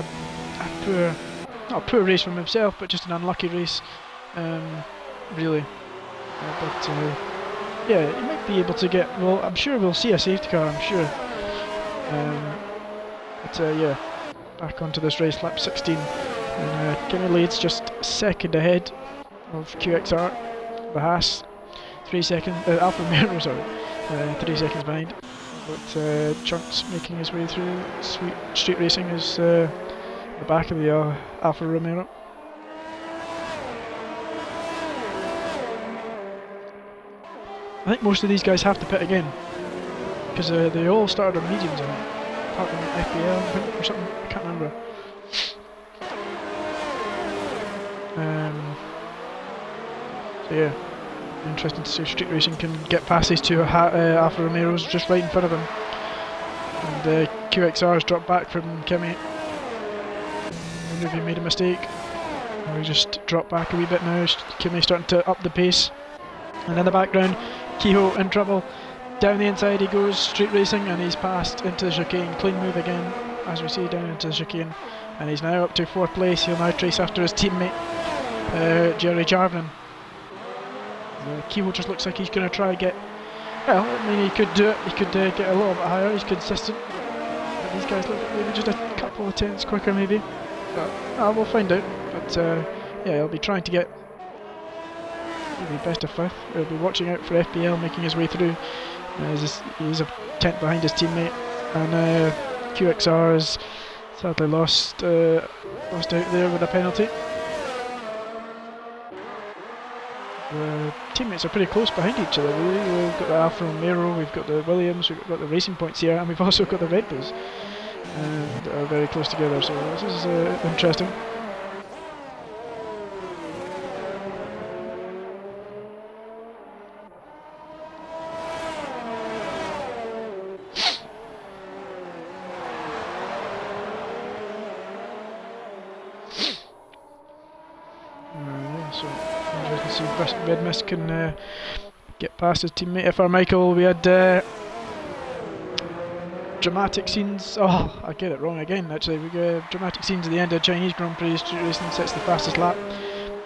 not a poor race from himself, but just an unlucky race, really. Yeah, he might be able to get. Well, I'm sure we'll see a safety car. I'm sure. Yeah, back onto this race, lap 16, and Kimmy leads just second ahead of QXR, the Haas, 3 seconds. Alfa Romeo, sorry, 3 seconds behind. But Chunks making his way through. Street Racing is the back of the Alfa Romeo. I think most of these guys have to pit again, because they all started on mediums, I think, apart from FBL, I think, or something, I can't remember. So yeah, interesting to see if Street Racing can get past these two Alfa Romeos just right in front of them. And QXR has dropped back from Kimmy. I wonder if he made a mistake, or he just dropped back a wee bit now. Kimmy starting to up the pace. And in the background, Kehoe in trouble. Down the inside he goes, street racing, and he's passed into the chicane. Clean move again, as we see, down into the chicane. And he's now up to 4th place. He'll now trace after his teammate, Jerry Jarvin. Kehoe just looks like he's going to try and get... Well, I mean, he could do it. He could get a little bit higher. He's consistent. But these guys look maybe just a couple of tenths quicker, maybe. But we'll find out. But yeah, he'll be trying to get maybe best of 5th. He'll be watching out for FPL making his way through. He's a tenth behind his teammate, and QXR has sadly lost out there with a penalty. The teammates are pretty close behind each other, really. We've got the Alfa Romero, we've got the Williams, we've got the Racing Points here, and we've also got the Red Bulls that are very close together, so this is interesting. Red Mist can get past his teammate. FR Michael, we had dramatic scenes. Oh, I get it wrong again actually. We got dramatic scenes at the end of the Chinese Grand Prix. Street racing sets the fastest lap,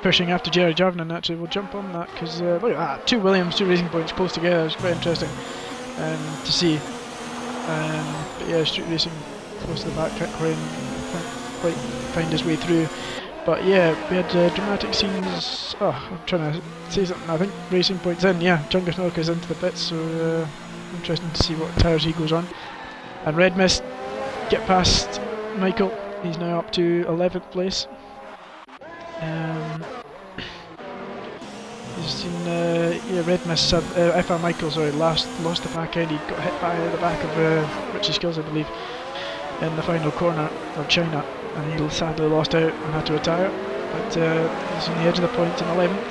pushing after Jerry Jarvin. Actually, we'll jump on that because look at that, 2 Williams, 2 Racing Points close together. It's quite interesting to see. But yeah, street racing close to the back, can't quite find his way through. But yeah, we had dramatic scenes. Oh, I'm trying to say something. I think Racing Point's in. Yeah, Jungus Milk is into the pits, so interesting to see what tyres he goes on. And Red Mist get past Michael. He's now up to 11th place. He's seen yeah, Red Mist. FR Michael, sorry, lost the back end. He got hit by the back of Richie Skills, I believe, in the final corner of China. And he sadly lost out and had to retire, but he's on the edge of the point in 11th,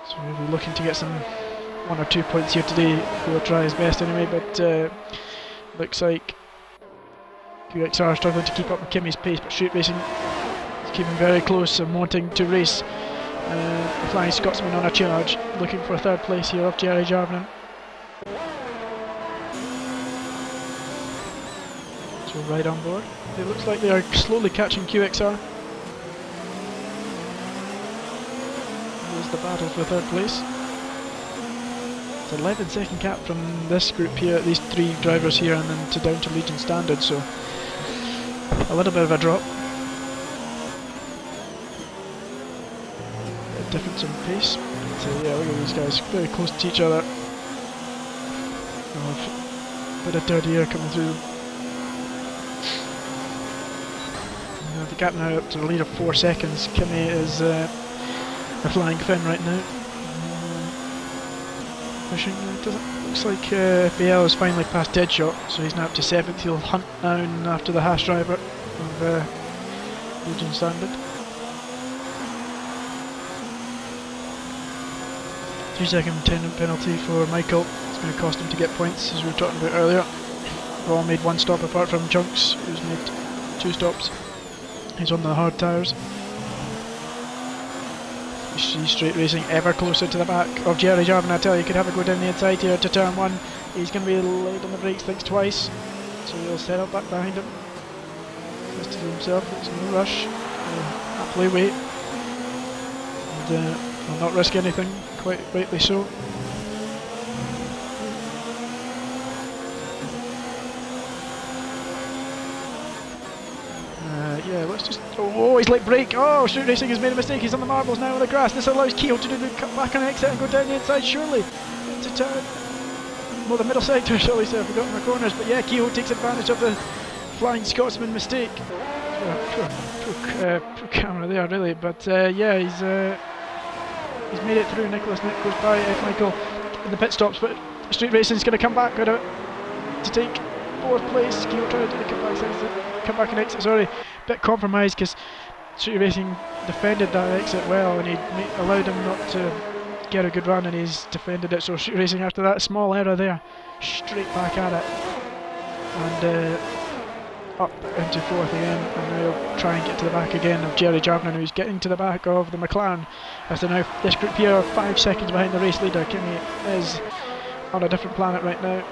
so we'll be looking to get some 1 or 2 points here today. He'll try his best anyway, but looks like QXR struggling to keep up with Kimmy's pace, but street racing is keeping very close and wanting to race. The Flying Scotsman on a charge, looking for 3rd place here off Jerry Jarvin. So right on board. It looks like they are slowly catching QXR. There's the battle for 3rd place. It's 11-second gap from this group here, these 3 drivers here, and then down to Legion Standard, so a little bit of a drop. A difference in pace. But yeah, look at these guys, very close to each other. Oh, bit of dirty air coming through them. The gap now up to the lead of 4 seconds. Kimmy is a flying fin right now. Pushing. Looks like FPL has finally passed Deadshot, so he's now up to 7th. He'll hunt down after the Haas driver of Legion Standard. 3-second penalty for Michael. It's going to cost him to get points, as we were talking about earlier. We've all made 1 stop apart from Chunks, who's made 2 stops. He's on the hard tyres. You see straight racing ever closer to the back of Jerry Jarvin. I tell you, could have a go down the inside here to turn 1. He's going to be late on the brakes, thinks twice. So he'll settle back behind him. Just to himself, it's no rush. Happily wait. And will not risk anything, quite rightly so. Yeah, let's just... Oh, he's let brake. Oh, Street Racing has made a mistake. He's on the marbles now on the grass. This allows Kehoe to do the cut back on exit and go down the inside, surely. Into turn... Well, the middle sector, shall we say. I've forgotten the corners. But yeah, Kehoe takes advantage of the Flying Scotsman mistake. Poor camera there, really. But yeah, he's made it through. Nicholas Nick goes by F. Michael in the pit stops. But Street Racing's going to come back to take 4th place. Kehoe trying to do the come back and exit, sorry. Bit compromised because Street Racing defended that exit well, and he allowed him not to get a good run, and he's defended it. So Street Racing, after that small error there, straight back at it. And up into fourth again, and now he'll try and get to the back again of Jerry Jarvin, who's getting to the back of the McLaren. As they're now, this group here are 5 seconds behind the race leader. Kimi is on a different planet right now,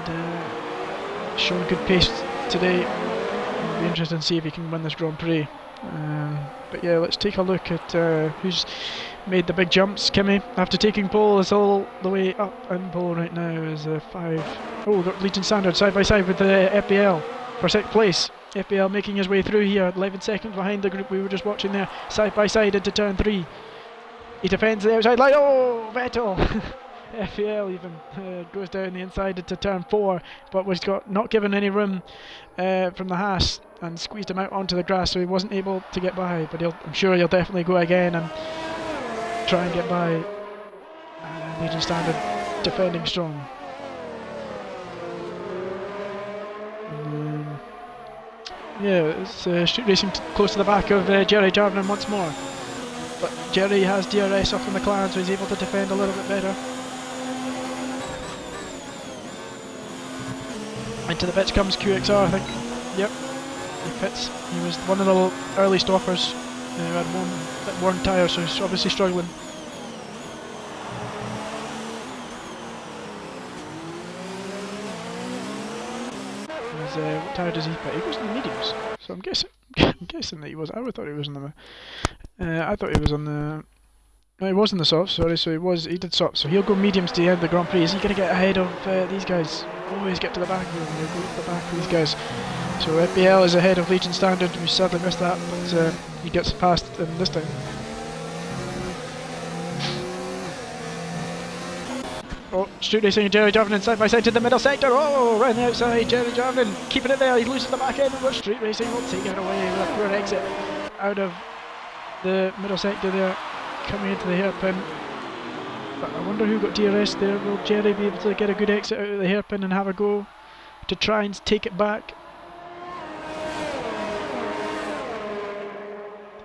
and showing good pace today. It'll be interesting to see if he can win this Grand Prix. But yeah, let's take a look at who's made the big jumps. Kimi, after taking pole, is all the way up in pole right now. Is 5. Oh, we've got Legion Standard side by side with the FBL for 6th place. FBL making his way through here, 11 seconds behind the group we were just watching there, side by side into turn 3. He defends the outside line. Oh, Vettel! FBL even goes down the inside into turn 4, but was not given any room from the Haas and squeezed him out onto the grass, so he wasn't able to get by. But I'm sure he'll definitely go again and try and get by. Legion Standard defending strong. Yeah, it's street racing close to the back of Jerry Jarvin once more. But Jerry has DRS off the McLaren, so he's able to defend a little bit better. Into the pits comes QXR, I think. Yep, he pits. He was one of the early stoppers who had one bit worn tyre, so he's obviously struggling. What tyre does he pit? He goes in the mediums, so I'm guessing that he was. I would thought he was in the. I thought he was on the. No, he was in the softs. Sorry, so he did softs. So he'll go mediums to the end of the Grand Prix. Is he going to get ahead of these guys? Always get to the back. He'll go to the back of these guys. So FBL is ahead of Legion Standard. We sadly missed that, but he gets past them this time. Oh, street racing and Jerry Jarvin side by side to the middle sector. Oh, right on the outside, Jerry Jarvin keeping it there. He loses the back end, but street racing will take it away with a poor exit out of the middle sector there, coming into the hairpin. But I wonder who got DRS there. Will Jerry be able to get a good exit out of the hairpin and have a go to try and take it back?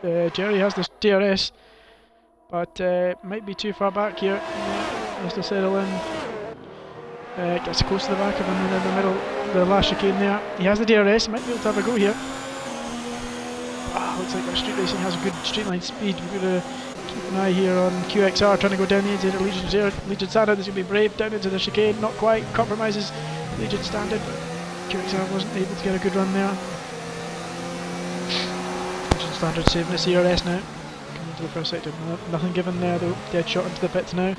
Jerry has this DRS, but might be too far back here. Has to settle in. Gets close to the back of him and in the middle, the last chicane there. He has the DRS, might be able to have a go here. Looks like our street racing has a good straight line speed. We're going to keep an eye here on QXR trying to go down the inside of Legion Standard. This will be brave down into the chicane, not quite, compromises Legion Standard. QXR wasn't able to get a good run there. Legion Standard saving the CRS now. Coming to the first sector, nothing given there though. Dead shot into the pits now.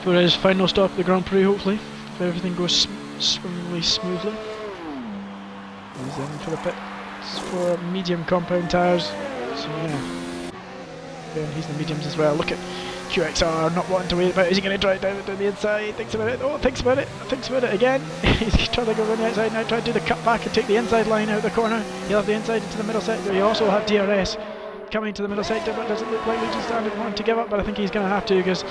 For his final stop of the Grand Prix, hopefully, if everything goes swimmingly smoothly. He's in for the pits for medium compound tyres, so yeah. Again, he's the mediums as well. Look at QXR not wanting to wait about. Is he going to drive down the inside? Thinks about it. Oh, thinks about it again. He's trying to go around the outside now, trying to do the cut back and take the inside line out of the corner. He'll have the inside into the middle sector. He also will have DRS coming to the middle sector, but doesn't look like Legion Standard wanting to give up, but I think he's going to have to, because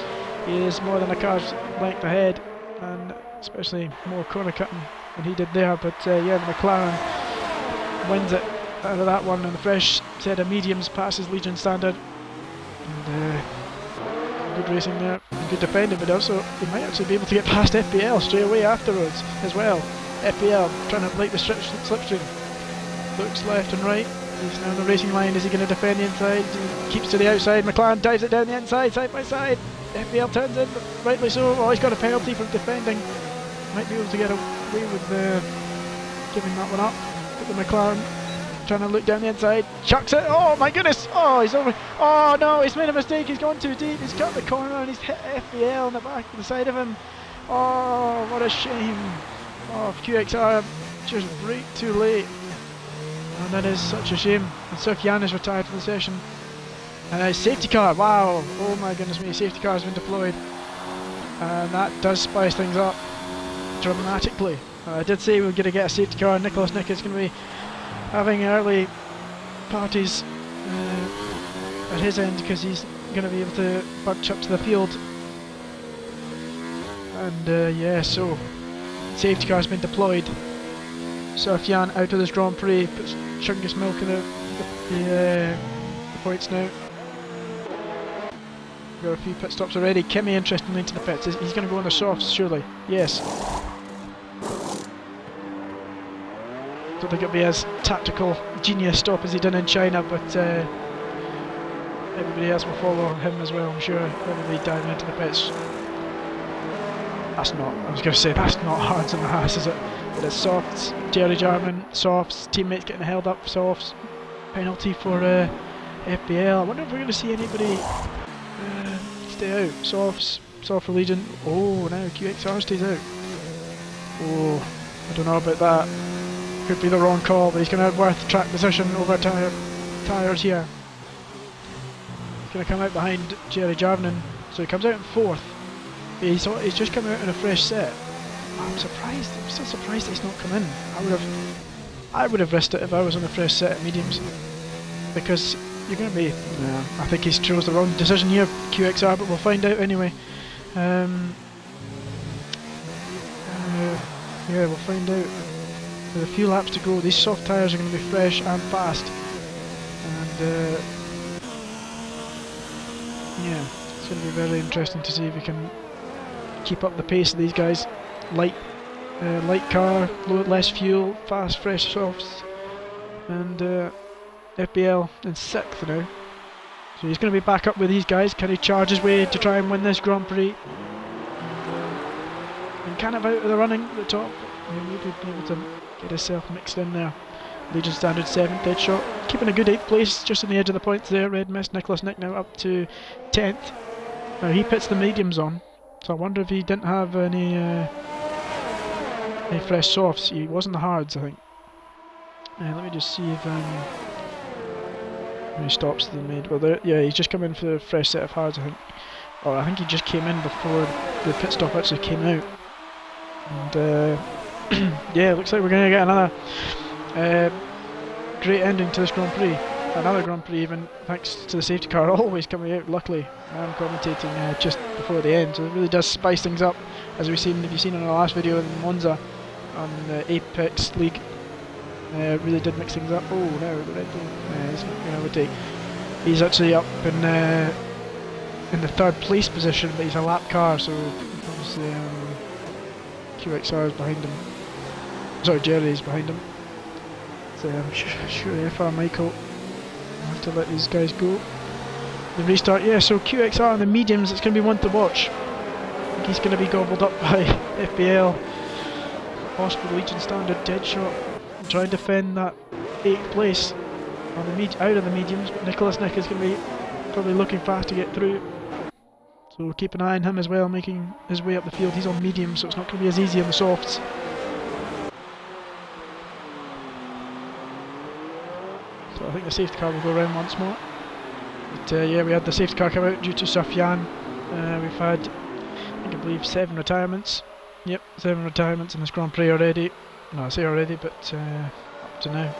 he is more than a car's length ahead, and especially more corner cutting than he did there. But yeah, the McLaren wins it out of that one, and the fresh set of mediums passes Legion Standard. And good racing there, and good defending, but also he might actually be able to get past FBL straight away afterwards as well. FBL trying to break the slipstream. Looks left and right. He's now on the racing line. Is he going to defend the inside? He keeps to the outside. McLaren dives it down the inside, side by side. FBL turns in, but rightly so. Oh, he's got a penalty for defending. Might be able to get away with giving that one up. But the McLaren trying to look down the inside. Chucks it. Oh my goodness. Oh, he's over. Oh no, he's made a mistake. He's gone too deep. He's cut the corner and he's hit FBL on the back of the side of him. Oh, what a shame. Oh, QXR just braked too late. And that is such a shame. And Sufjan is retired from the session. Safety car, wow, oh my goodness me, safety car has been deployed. And that does spice things up dramatically. I did say we were going to get a safety car, and Nicholas Nick is going to be having early parties at his end, because he's going to be able to bunch up to the field. And yeah, so safety car has been deployed. Sufjan out of this Grand Prix, puts Chungus Milk in the points now. Got a few pit stops already. Kimi interestingly into the pits. He's going to go on the softs, surely. Yes. Don't think it'll be as tactical genius stop as he done in China, but everybody else will follow him as well, I'm sure. Everybody diving into the pits. That's not, I was going to say, that's not hards on the ass, is it? But it's softs. Jerry Jarman, softs. Teammates getting held up, softs. Penalty for FBL. I wonder if we're going to see anybody stay out. Softs, soft for Legion. Oh, now QXR stays out. Oh, I don't know about that. Could be the wrong call, but he's going to have worth track position over tyres here. He's going to come out behind Jerry Jarman, so he comes out in 4th. He's just come out in a fresh set. I'm surprised. I'm still surprised he's not come in. I would have risked it if I was on a fresh set of mediums, because you're going to be. Yeah, I think he's chose the wrong decision here, QXR, but we'll find out anyway. Yeah, we'll find out. With a few laps to go, these soft tyres are going to be fresh and fast, and yeah, it's going to be very interesting to see if we can keep up the pace of these guys. Light car, less fuel, fast, fresh softs, and FBL in 6th now. So he's going to be back up with these guys. Can he charge his way to try and win this Grand Prix? And kind of out of the running at the top. Maybe be able to get himself mixed in there. Legion standard 7th, dead shot. Keeping a good 8th place, just on the edge of the points there. Red Mist, Nicholas Nick now up to 10th. Now he puts the mediums on. So I wonder if he didn't have any fresh softs. He was on the hards, I think. Let me just see if any stops that he made. Well, there, yeah, he's just come in for a fresh set of hards, I think. Or I think he just came in before the pit stop actually came out. And yeah, looks like we're going to get another great ending to this Grand Prix. Another Grand Prix even, thanks to the safety car always coming out, luckily. I'm commentating just before the end, so it really does spice things up, as we've seen, if you've seen in our last video in Monza, on the Apex League. It really did mix things up. Oh, no, the red bull. He's not going to overtake. He's actually up in the 3rd place position, but he's a lap car, so obviously QXR is behind him. Sorry, Jerry is behind him. So I'm sure FR Michael will have to let these guys go. The restart, yeah, so QXR on the mediums, it's going to be one to watch. I think he's going to be gobbled up by FBL. Hospital Legion standard dead shot. Try and defend that 8th place on the out of the mediums. Nicholas Nick is going to be probably looking fast to get through. So keep an eye on him as well, making his way up the field. He's on medium, so it's not going to be as easy on the softs. So I think the safety car will go around once more. But yeah, we had the safety car come out due to Sufyan. We've had, I believe, 7 retirements. Yep, 7 retirements in this Grand Prix already. No, I say already, but up to now.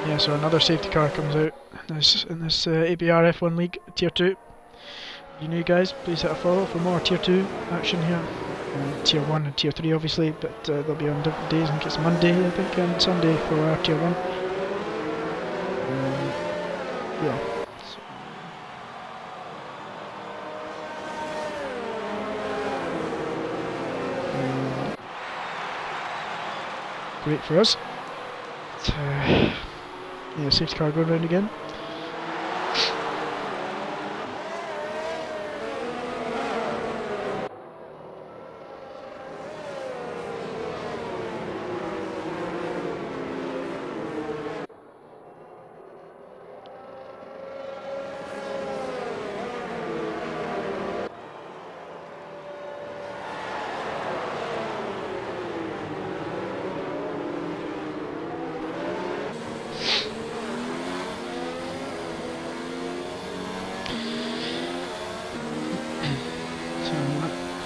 Yeah, so another safety car comes out in this ABR F1 League Tier 2. You new guys, please hit a follow for more Tier 2 action here. Tier 1 and Tier 3 obviously, but they'll be on different days. I think it's Monday, I think, and Sunday for our Tier 1. Yeah. Great for us. But, yeah, safety car going round again.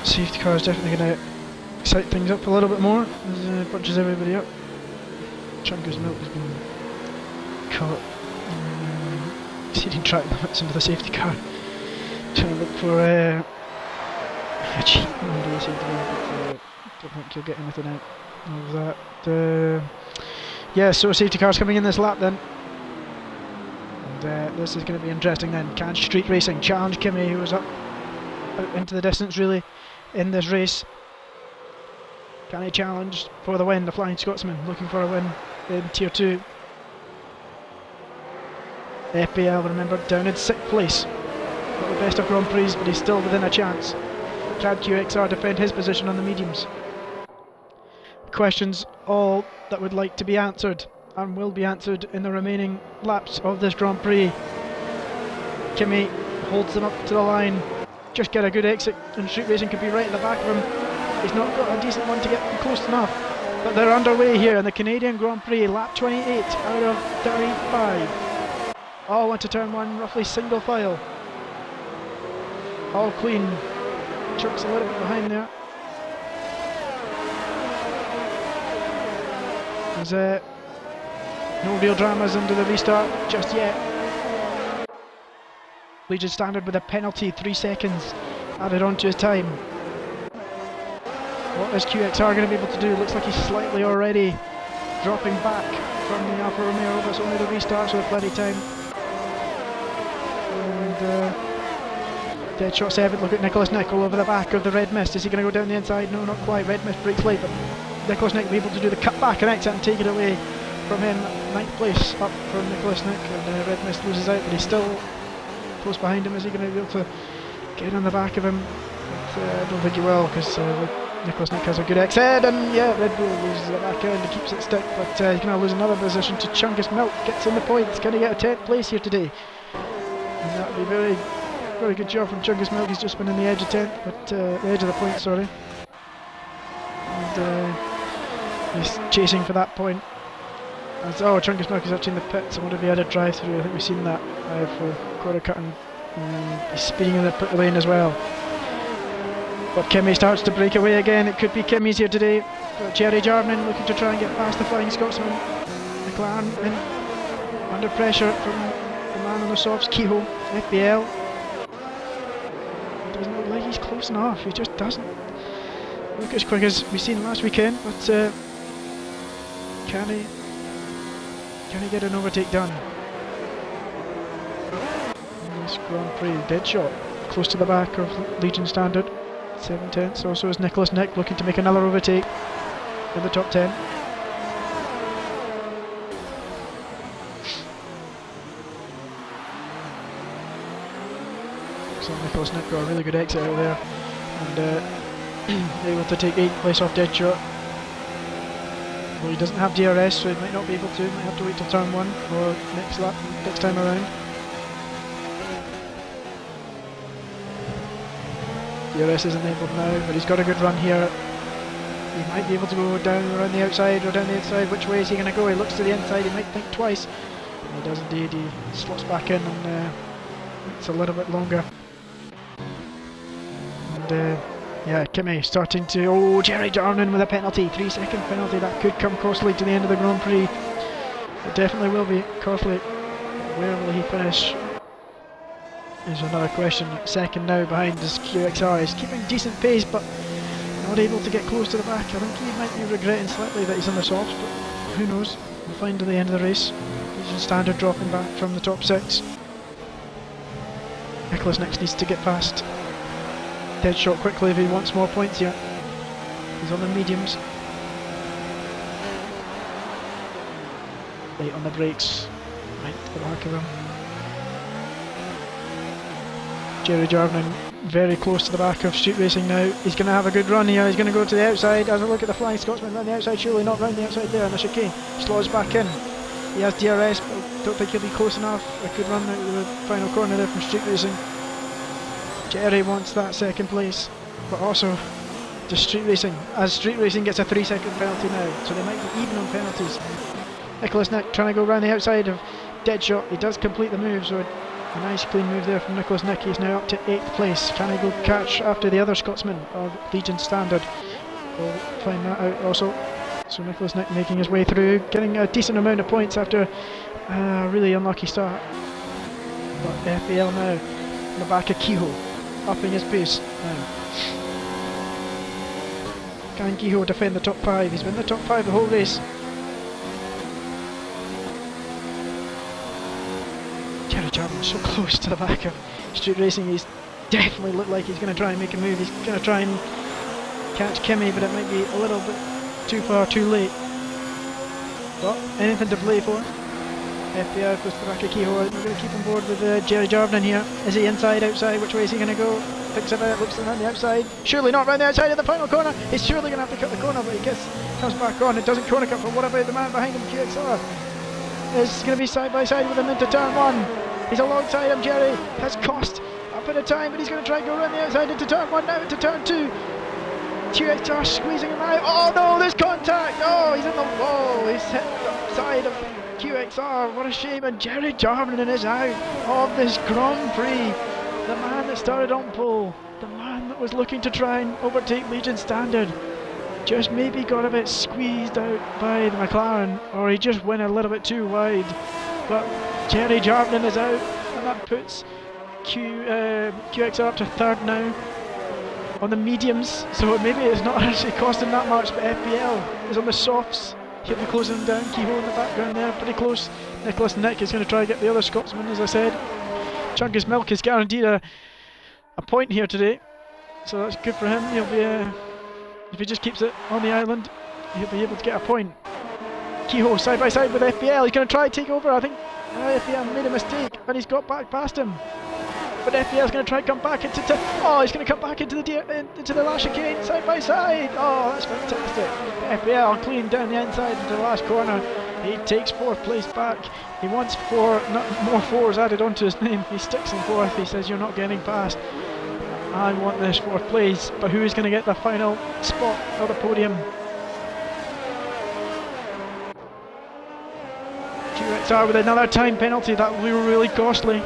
Safety car is definitely going to excite things up a little bit more as it bunches everybody up. Chunker's milk has been caught exceeding track limits into the safety car. Trying to look for a cheat under the safety car, but don't think you'll get anything out of that. Yeah, so safety car's coming in this lap then. And this is going to be interesting then. Can Street Racing challenge Kimi, who was up out into the distance really in this race? Can he challenge for the win? The Flying Scotsman looking for a win in Tier 2. FBL, remember, down in 6th place. Not the best of Grand Prix, but he's still within a chance. Can QXR defend his position on the mediums? Questions all that would like to be answered and will be answered in the remaining laps of this Grand Prix. Kimi holds them up to the line. Just get a good exit and Street Racing could be right at the back of him. He's not got a decent one to get close enough. But they're underway here in the Canadian Grand Prix, lap 28 out of 35. All into turn 1, roughly single file. All clean. Chuck's a little bit behind there. There's no real dramas into the restart just yet. Legion Standard with a penalty, 3 seconds added on to his time. What is QXR going to be able to do? Looks like he's slightly already dropping back from the Alfa Romeo, but it's only the restart, so there's plenty of time. And Deadshot 7, look at Nicholas Nick all over the back of the Red Mist. Is he going to go down the inside? No, not quite. Red Mist breaks late, but Nicholas Nick will be able to do the cut back and exit and take it away from him. 9th place up from Nicholas Nick, and Red Mist loses out, but he's still close behind him. Is he going to be able to get on the back of him? But, I don't think he will, because Nicholas Nick has a good exit, and yeah, Red Bull loses the back end and keeps it stick, but he's going to lose another position to Chungus Milk. Gets in the points. Can he get a 10th place here today? And that would be very, very good job from Chungus Milk. He's just been in the edge of 10th, but the edge of the point, sorry. And he's chasing for that point. Chungus Milk is actually in the pits. I wonder if he had a drive through. I think we've seen that for quarter cutting. He's speeding in the pit lane as well. But Kimi starts to break away again. It could be Kimi's here today. But Jerry Jarman looking to try and get past the Flying Scotsman. McLaren in under pressure from the man on the softs, Kehoe, FBL. Doesn't look like he's close enough. He just doesn't look as quick as we've seen last weekend. But can he get an overtake done? In this Grand Prix, Deadshot close to the back of Legion Standard. 7/10. Also is Nicholas Nick looking to make another overtake in the top 10. So Nicholas Nick got a really good exit out there and able to take 8th place off Deadshot. Well, he doesn't have DRS, so he might not be able to. Might have to wait till turn 1 or next lap, next time around. DRS is enabled now, but he's got a good run here. He might be able to go down around the outside or down the inside. Which way is he going to go? He looks to the inside, he might think twice. And he does indeed, he slots back in and it's a little bit longer. And yeah, Kimi starting to... Jerry Jarman with a penalty, 3-second penalty. That could come costly to the end of the Grand Prix. It definitely will be costly. Where will he finish? Is another question. Second now behind his QXR. He's keeping decent pace, but not able to get close to the back. I think he might be regretting slightly that he's on the softs, but who knows? We'll find at the end of the race. Legion Standard dropping back from the top 6. Nicholas Nick needs to get past Deadshot quickly if he wants more points here. He's on the mediums. Late on the brakes. Right to the back of him. Jerry Jarman very close to the back of Street Racing now. He's going to have a good run here. He's going to go to the outside. As I look at the Flying Scotsman round the outside, surely not round the outside there. And the chicane slows back in. He has DRS, but I don't think he'll be close enough. A good run out of the final corner there from Street Racing. Jerry wants that 2nd place, but also just Street Racing. As Street Racing gets a 3-second penalty now, so they might be even on penalties. Nicholas Nick trying to go round the outside of Deadshot. He does complete the move, so a nice clean move there from Nicholas Nick. He's now up to 8th place. Can he go catch after the other Scotsman of Legion Standard? We'll find that out also. So Nicholas Nick making his way through, getting a decent amount of points after a really unlucky start. But FBL now in the back of Kehoe, upping his pace now. Can Kehoe defend the top 5? He's been in the top 5 the whole race. Jerry Jarman so close to the back of Street Racing. He's definitely looked like he's going to try and make a move. He's going to try and catch Kimmy, but it might be a little bit too far, too late. But anything to play for. FBR goes to the back of Kehoe. We're going to keep on board with Jerry Jarvin here. Is he inside, outside? Which way is he going to go? Picks it out, looks around the outside. Surely not round the outside of the final corner. He's surely going to have to cut the corner, but he comes back on. It doesn't corner cut, but what about the man behind him, QXR? Is going to be side by side with him into turn 1. He's alongside him. Jerry has cost a bit of time, but he's going to try and go around the outside into turn 1, now into turn 2. QXR squeezing him out. Oh no, there's contact! Oh, he's in the wall. He's hit the side of QXR. What a shame. And Jerry Jarvin is out of this Grand Prix. The man that started on pole, the man that was looking to try and overtake Legion Standard, just maybe got a bit squeezed out by the McLaren, or he just went a little bit too wide. But Jerry Jarvin is out, and that puts QXR up to third now on the mediums, so maybe it's not actually costing that much, but FPL is on the softs. He'll be closing them down. Kehoe in the background there, pretty close. Nicholas Nick is going to try and get the other Scotsman, as I said. Chungus Milk is guaranteed a point here today, so that's good for him. He'll be, if he just keeps it on the island, he'll be able to get a point. Kehoe side by side with FPL. He's going to try and take over. I think FPL made a mistake, and he's got back past him. But FPL is going to try and come back into he's going to come back into the last chicane side by side. Oh, that's fantastic. FPL clean down the inside into the last corner. He takes 4th place back. He wants more 4s added onto his name. He sticks in 4th. He says, you're not getting past. I want this 4th place. But who is going to get the final spot of the podium? QXR with another time penalty. That will be really costly.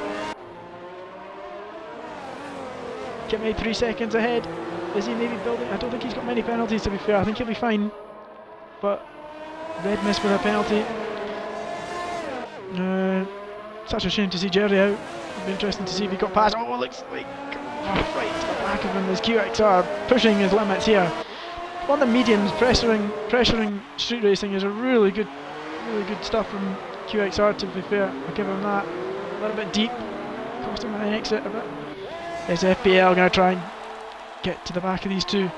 Kimmy 3 seconds ahead. Is he maybe building? I don't think he's got many penalties, to be fair. I think he'll be fine. But red miss with a penalty. Such a shame to see Jerry out. It'll be interesting to see if he got past. Oh, looks like right to the back of him. There's QXR pushing his limits here. On the mediums, pressuring street racing is a really good stuff from QXR, to be fair. I'll give him that. A little bit deep, cost him an exit a bit. Is FBL going to try and get to the back of these two?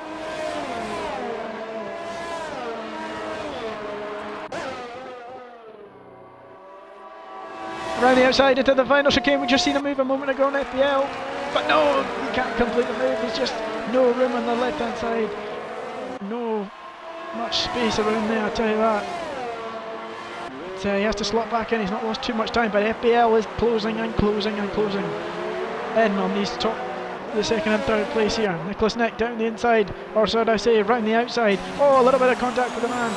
Around the outside into the final chicane. We just seen a move a moment ago on FBL, but no, he can't complete the move. There's just no room on the left hand side. No much space around there, I tell you that. But, he has to slot back in. He's not lost too much time, but FBL is closing and closing and closing in on these the 2nd and 3rd place here. Nicholas Nick down the inside, or should I say round the outside. Oh, a little bit of contact with the man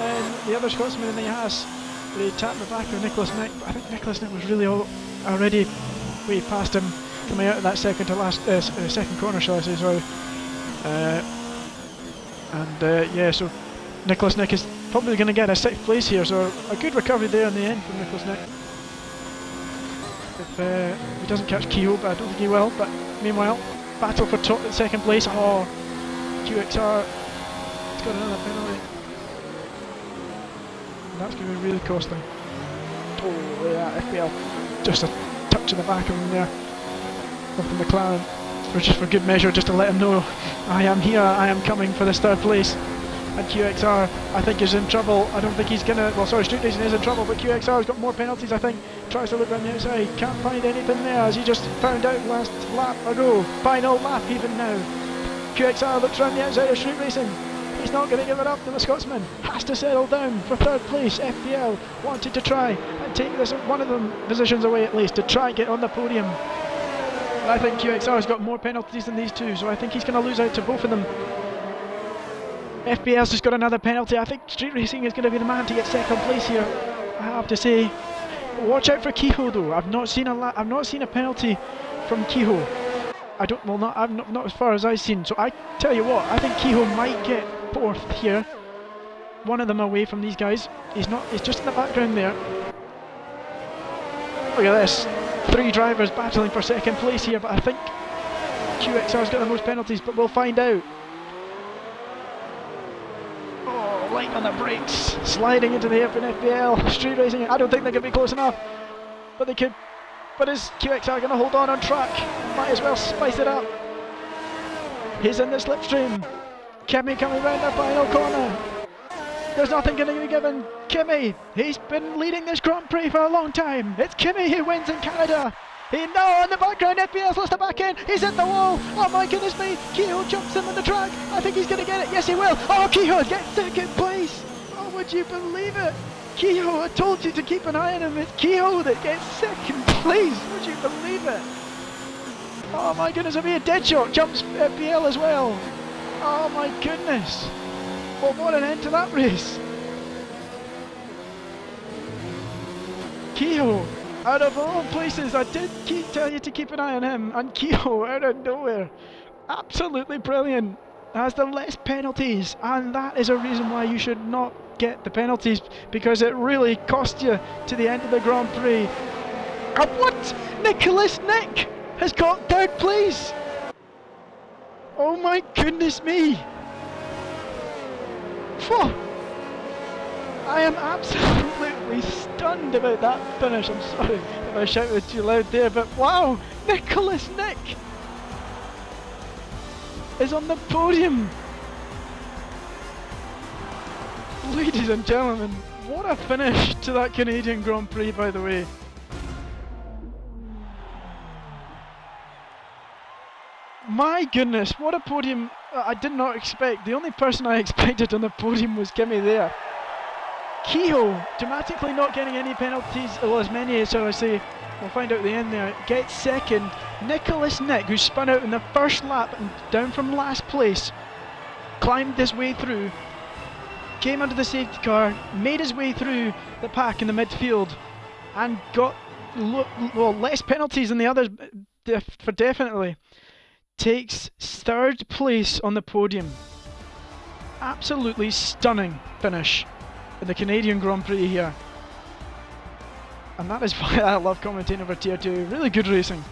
and the other Scotsman in the Haas. They tapped the back of Nicholas Nick, but I think Nicholas Nick was really already way past him coming out of that second corner, shall I say, sorry. Yeah, so Nicholas Nick is probably going to get a 6th place here, so a good recovery there in the end from Nicholas Nick. If he doesn't catch Kehoe, but I don't think he will. But meanwhile, battle for 2nd place. Oh, QXR has got another penalty. And that's going to be really costly. Oh yeah, FPL just a touch in the back of him there of the McLaren, for good measure, just to let him know, I am here, I am coming for this 3rd place. And QXR, I think, is in trouble. I don't think he's going to... Well, sorry, Street Racing is in trouble, but QXR has got more penalties, I think. Tries to look around the outside. Can't find anything there, as he just found out last lap ago. Final lap even now. QXR looks around the outside of Street Racing. He's not going to give it up to the Scotsman. Has to settle down for 3rd place. FPL wanted to try and take this one of them positions away at least, to try and get on the podium. But I think QXR has got more penalties than these two, so I think he's going to lose out to both of them. FPL's just got another penalty. I think Street Racing is going to be the man to get 2nd place here, I have to say. Watch out for Kehoe though. I've not seen a penalty from Kehoe. Not as far as I've seen. So I tell you what, I think Kehoe might get 4th here. One of them away from these guys. He's just in the background there. Look at this. 3 drivers battling for 2nd place here, but I think QXR's got the most penalties, but we'll find out. Light on the brakes, sliding into the air for FBL. Street Racing, I don't think they're going to be close enough, but they could. But is QXR going to hold on track? Might as well spice it up. He's in the slipstream. Kimi coming round the final corner. There's nothing going to be given. Kimi, he's been leading this Grand Prix for a long time. It's Kimi who wins in Canada. No, in the background, FBS lost the back end. He's hit the wall. Oh my goodness me. Kehoe jumps him on the track. I think he's going to get it. Yes, he will. Oh, Kehoe gets second place. Oh, would you believe it? Kehoe, I told you to keep an eye on him. It's Kehoe that gets second place. Would you believe it? Oh my goodness, it'll be a dead shot. Jumps FBL as well. Oh my goodness. Well, what an end to that race. Kehoe, out of all places, I did tell you to keep an eye on him, and Kehoe out of nowhere. Absolutely brilliant. Has the less penalties, and that is a reason why you should not get the penalties, because it really cost you to the end of the Grand Prix. And what? Nicholas Nick has got third place. Oh my goodness me. Phew. I am absolutely stunned about that finish. I'm sorry if I shouted too loud there, but wow, Nicholas Nick is on the podium. Ladies and gentlemen, what a finish to that Canadian Grand Prix, by the way. My goodness, what a podium. I did not expect. The only person I expected on the podium was Kimi there. Kehoe, dramatically not getting any penalties, well, as many as I say, we'll find out at the end there, gets second. Nicholas Nick, who spun out in the first lap and down from last place, climbed his way through, came under the safety car, made his way through the pack in the midfield, and got less penalties than the others, for definitely. Takes third place on the podium. Absolutely stunning finish in the Canadian Grand Prix here. And that is why I love commentating over Tier 2. Really good racing.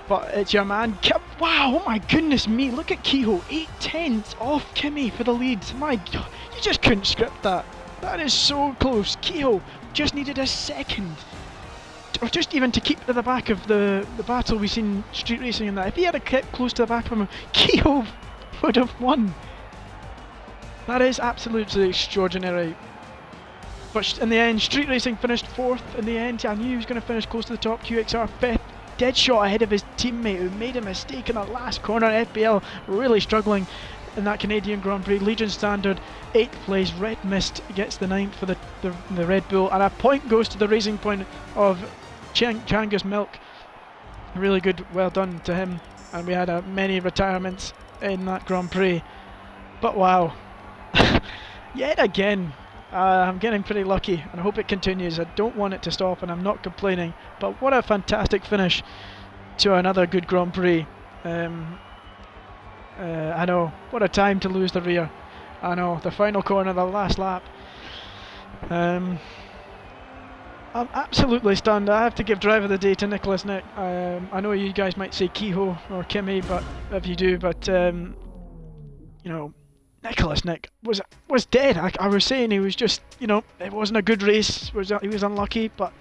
But it's your man, wow, oh my goodness me, look at Kehoe, 8/10 off Kimi for the lead. My God, you just couldn't script that. That is so close. Kehoe just needed a second. Or just even to keep to the back of the battle we've seen street racing in that. If he had kept close to the back of him, Kehoe would have won. That is absolutely extraordinary. But in the end, street racing finished 4th in the end. I knew he was going to finish close to the top. QXR 5th, dead shot ahead of his teammate who made a mistake in the last corner. FBL really struggling in that Canadian Grand Prix. Legion Standard 8th place. Red Mist gets the 9th for the Red Bull, and a point goes to the Racing Point of Changus Milk. Really good, well done to him. And we had many retirements in that Grand Prix. But wow, yet again, I'm getting pretty lucky, and I hope it continues. I don't want it to stop, and I'm not complaining. But what a fantastic finish to another good Grand Prix. I know, what a time to lose the rear. I know, the final corner, the last lap. I'm absolutely stunned. I have to give driver of the day to Nicholas Nick. I know you guys might say Kehoe or Kimi, but if you do, but you know, Nicholas Nick was dead. I was saying he was just, you know, it wasn't a good race. He was unlucky, but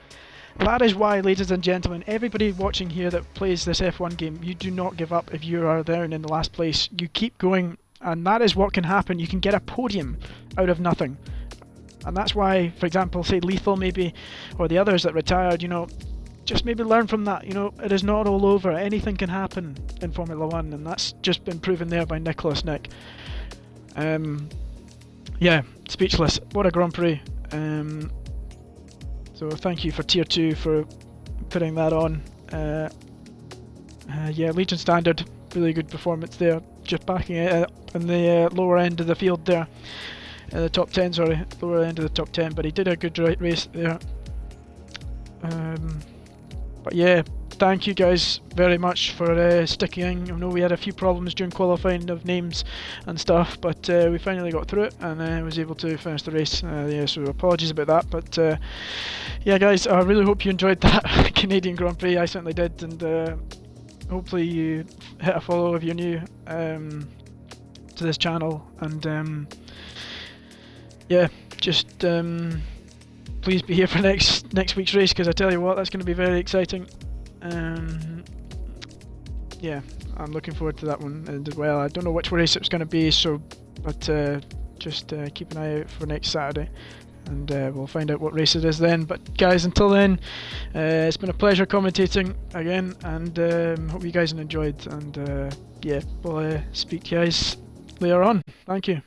that is why, ladies and gentlemen, everybody watching here that plays this F1 game, you do not give up if you are there and in the last place. You keep going, and that is what can happen. You can get a podium out of nothing. And that's why, for example, say Lethal maybe, or the others that retired, you know, just maybe learn from that. You know, it is not all over. Anything can happen in Formula 1, and that's just been proven there by Nicholas Nick. Yeah, speechless. What a Grand Prix. So thank you for Tier 2 for putting that on. Yeah, Legion Standard, really good performance there. Just backing it in the lower end of the field there. The top 10, sorry, lower end of the top 10, but he did a good race there. But yeah, thank you guys very much for sticking in. I know we had a few problems during qualifying of names and stuff, but we finally got through it and was able to finish the race. Yeah, so apologies about that, but yeah guys, I really hope you enjoyed that Canadian Grand Prix. I certainly did, and hopefully you hit a follow if you're new to this channel, and yeah, just please be here for next week's race, because I tell you what, that's going to be very exciting. Yeah, I'm looking forward to that one as well. I don't know which race it's going to be, so but just keep an eye out for next Saturday, and we'll find out what race it is then. But guys, until then, it's been a pleasure commentating again, and hope you guys enjoyed. And yeah, we'll speak to you guys later on. Thank you.